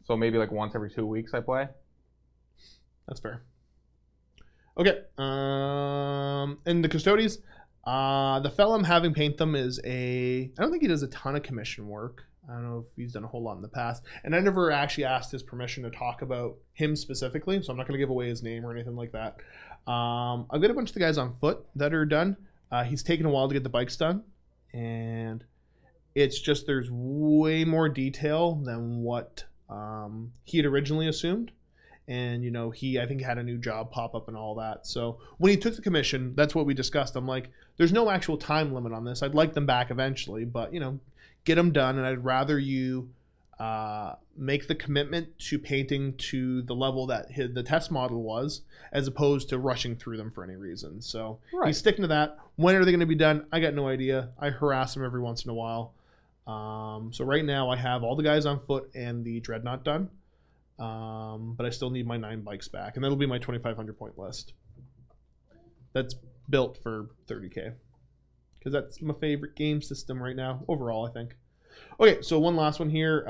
[SPEAKER 3] So maybe once every 2 weeks I play.
[SPEAKER 2] That's fair. Okay. And the Custodies, The fellow I'm having paint them is I don't think he does a ton of commission work. I don't know if he's done a whole lot in the past. And I never actually asked his permission to talk about him specifically, so I'm not going to give away his name or anything like that. I've got a bunch of the guys on foot that are done. He's taken a while to get the bikes done. And it's just there's way more detail than what he had originally assumed. And, I think had a new job pop up and all that. So when he took the commission, that's what we discussed. I'm like, there's no actual time limit on this. I'd like them back eventually, but, get them done. And I'd rather you make the commitment to painting to the level that the test model was, as opposed to rushing through them for any reason. So he's sticking to that. When are they going to be done? I got no idea. I harass him every once in a while. So right now I have all the guys on foot and the Dreadnought done. But I still need my 9 bikes back, and that'll be my 2,500 point list. That's built for 30K, because that's my favorite game system right now overall, I think. Okay, so one last one here.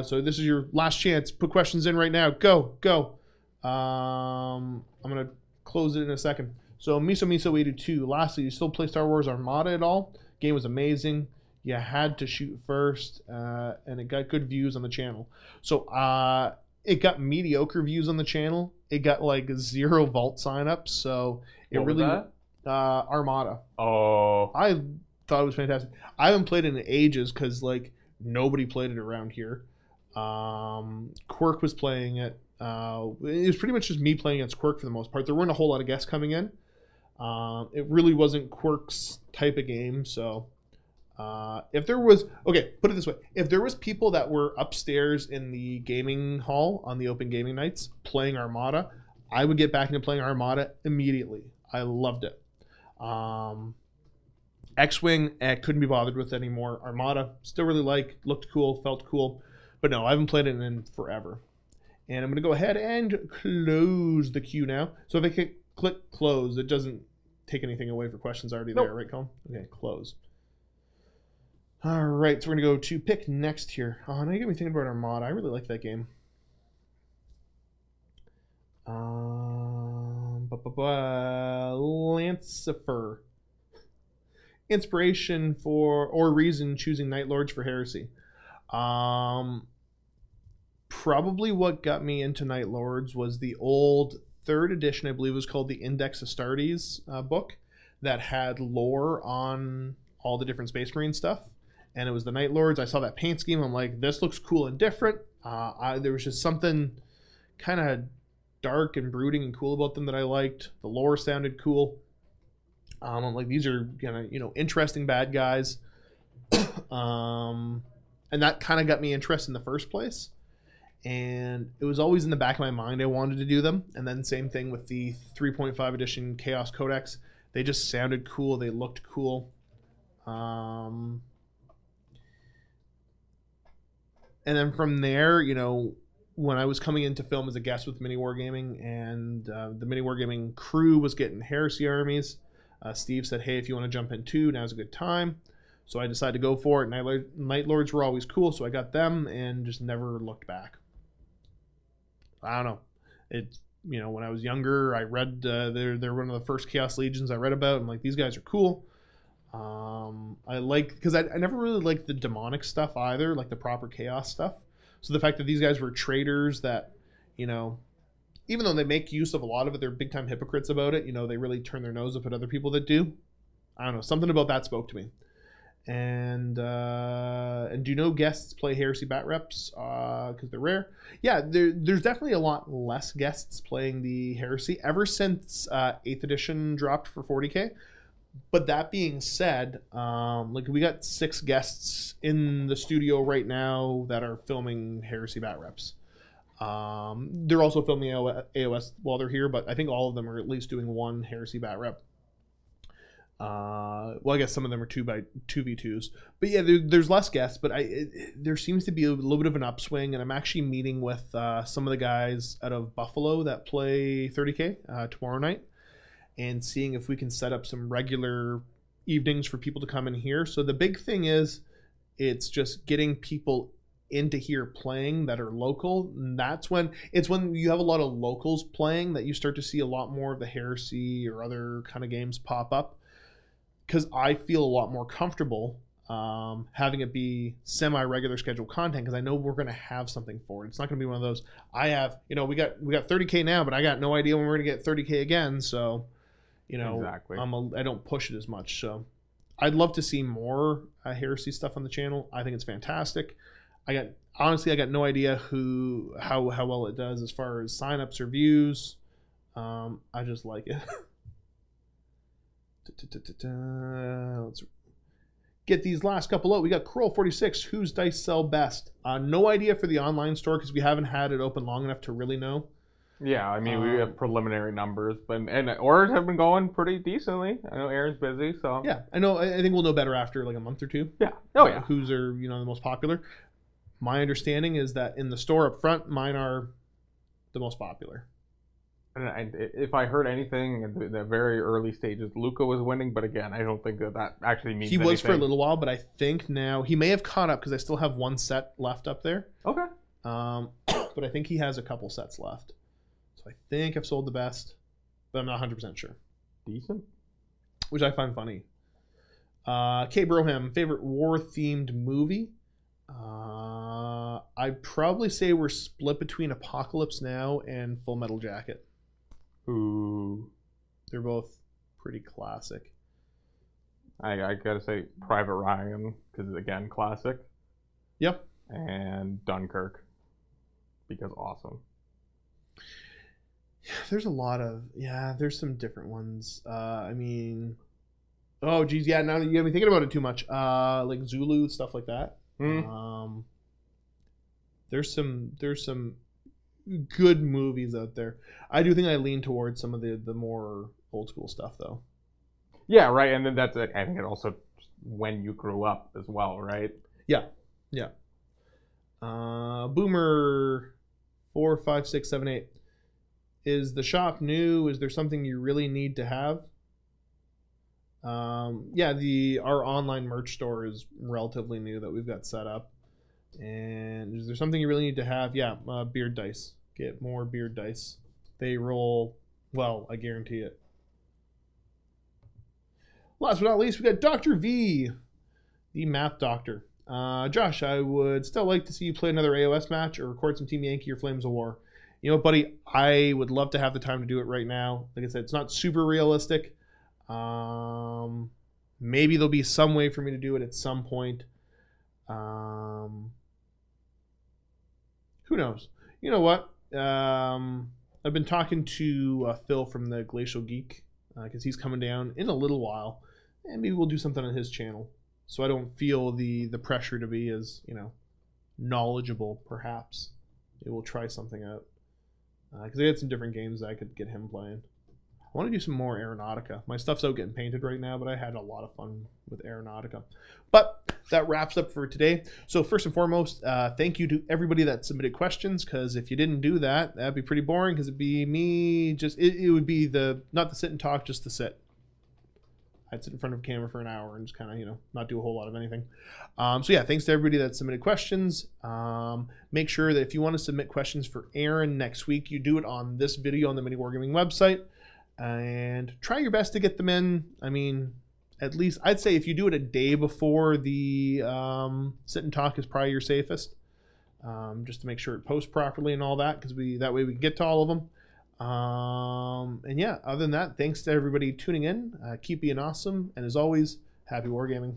[SPEAKER 2] So this is your last chance. Put questions in right now. Go. I'm gonna close it in a second. So Miso 82. Lastly, you still play Star Wars Armada at all? Game was amazing. You had to shoot first, and it got good views on the channel. So it got mediocre views on the channel. It got like 0 vault signups. So it
[SPEAKER 3] what
[SPEAKER 2] really
[SPEAKER 3] was that?
[SPEAKER 2] Armada.
[SPEAKER 3] Oh,
[SPEAKER 2] I thought it was fantastic. I haven't played it in ages because like nobody played it around here. Quirk was playing it. It was pretty much just me playing against Quirk for the most part. There weren't a whole lot of guests coming in. It really wasn't Quirk's type of game. So if there was, put it this way, if there was people that were upstairs in the gaming hall on the open gaming nights playing Armada, I would get back into playing Armada immediately. I loved it. X-Wing, couldn't be bothered with anymore. Armada, still really looked cool, felt cool. But no, I haven't played it in forever. And I'm going to go ahead and close the queue now. So if I click close, it doesn't take anything away for questions already there, right, Colin? Okay, close. All right, so we're going to go to pick next here. Oh, now you got me thinking about Armada. I really like that game. Lancifer. Inspiration for or reason choosing Night Lords for Heresy. Probably what got me into Night Lords was the old 3rd edition, I believe it was called the Index Astartes book, that had lore on all the different Space Marine stuff. And it was the Night Lords. I saw that paint scheme. I'm like, this looks cool and different. There was just something kind of dark and brooding and cool about them that I liked. The lore sounded cool. I'm like, these are interesting bad guys. And that kind of got me interested in the first place. And it was always in the back of my mind I wanted to do them. And then same thing with the 3.5 edition Chaos Codex. They just sounded cool. They looked cool. And then from there, when I was coming into film as a guest with MiniWarGaming, and the MiniWarGaming crew was getting Heresy armies, Steve said, hey, if you want to jump in too, now's a good time. So I decided to go for it. Night Lords were always cool, so I got them and just never looked back. I don't know. When I was younger, I read they're one of the first Chaos Legions I read about. I'm like, these guys are cool. Because I never really liked the demonic stuff either, like the proper Chaos stuff. So the fact that these guys were traitors that, even though they make use of a lot of it, they're big time hypocrites about it. They really turn their nose up at other people that do. I don't know. Something about that spoke to me. And do guests play Heresy Bat Reps? Because they're rare. Yeah, there's definitely a lot less guests playing the Heresy ever since 8th edition dropped for 40K. But that being said, we got 6 guests in the studio right now that are filming Heresy Bat Reps. They're also filming AOS while they're here, but I think all of them are at least doing one Heresy Bat Rep. I guess some of them are 2v2s. But yeah, there's less guests, but there seems to be a little bit of an upswing, and I'm actually meeting with some of the guys out of Buffalo that play 30K tomorrow night, and seeing if we can set up some regular evenings for people to come in here. So the big thing is, it's just getting people into here playing that are local. And that's when you have a lot of locals playing that you start to see a lot more of the Heresy or other kind of games pop up. because I feel a lot more comfortable having it be semi-regular scheduled content, because I know we're going to have something for it. It's not going to be one of those, I have, we got 30K now, but I got no idea when we're going to get 30K again. So,
[SPEAKER 3] Exactly.
[SPEAKER 2] I don't push it as much. So I'd love to see more Heresy stuff on the channel. I think it's fantastic. Honestly, I got no idea how well it does as far as signups or views. I just like it. Let's get these last couple out. We got Curl46. Whose dice sell best? No idea for the online store, because we haven't had it open long enough to really know.
[SPEAKER 3] Yeah, I mean, we have preliminary numbers, and orders have been going pretty decently. I know Aaron's busy, so
[SPEAKER 2] yeah, I know. I think we'll know better after like a month or two.
[SPEAKER 3] Yeah. Oh yeah.
[SPEAKER 2] Whose are the most popular? My understanding is that in the store up front, mine are the most popular.
[SPEAKER 3] And if I heard anything in the very early stages, Luca was winning, but again, I don't think that actually means anything.
[SPEAKER 2] He was for a little while, but I think now he may have caught up, because I still have one set left up there.
[SPEAKER 3] Okay.
[SPEAKER 2] But I think he has a couple sets left. So I think I've sold the best, but I'm not 100% sure.
[SPEAKER 3] Decent.
[SPEAKER 2] Which I find funny. K. Broham, favorite war-themed movie? I'd probably say we're split between Apocalypse Now and Full Metal Jacket.
[SPEAKER 3] Ooh.
[SPEAKER 2] They're both pretty classic.
[SPEAKER 3] I gotta say Private Ryan, because again, classic.
[SPEAKER 2] Yep.
[SPEAKER 3] And Dunkirk, because awesome.
[SPEAKER 2] There's a lot of, there's some different ones. I mean, oh geez, yeah, now you got me thinking about it too much. Like Zulu, stuff like that. There's some good movies out there. I do think I lean towards some of the more old school stuff, though.
[SPEAKER 3] Yeah, right. And then that's, I think it also when you grew up as well, right?
[SPEAKER 2] Yeah. Boomer 4, 5, 6, 7, 8. Is the shop new? Is there something you really need to have? Our online merch store is relatively new that we've got set up. And is there something you really need to have? Yeah, beard dice. Get more beard dice. They roll well, I guarantee it. Last but not least, we got Dr. V, the math doctor. Josh, I would still like to see you play another AOS match or record some Team Yankee or Flames of War. You know what, buddy? I would love to have the time to do it right now. Like I said, it's not super realistic. Maybe there'll be some way for me to do it at some point. Who knows? You know what? I've been talking to Phil from the Glacial Geek, because he's coming down in a little while, and maybe we'll do something on his channel, so I don't feel the pressure to be as knowledgeable. Perhaps maybe we'll try something out, because I had some different games that I could get him playing. I want to do some more Aeronautica. My stuff's out getting painted right now, but I had a lot of fun with Aeronautica. But that wraps up for today. So first and foremost, thank you to everybody that submitted questions, because if you didn't do that, that'd be pretty boring, because it'd be me it would be not the sit and talk, just the sit. I'd sit in front of a camera for an hour and just kind of, not do a whole lot of anything. So yeah, thanks to everybody that submitted questions. Make sure that if you want to submit questions for Aaron next week, you do it on this video on the MiniWarGaming website. And try your best to get them in. I mean, at least I'd say if you do it a day before the sit and talk is probably your safest, just to make sure it posts properly and all that, because that way we can get to all of them. And yeah, other than that, thanks to everybody tuning in. Keep being awesome, and as always, happy wargaming.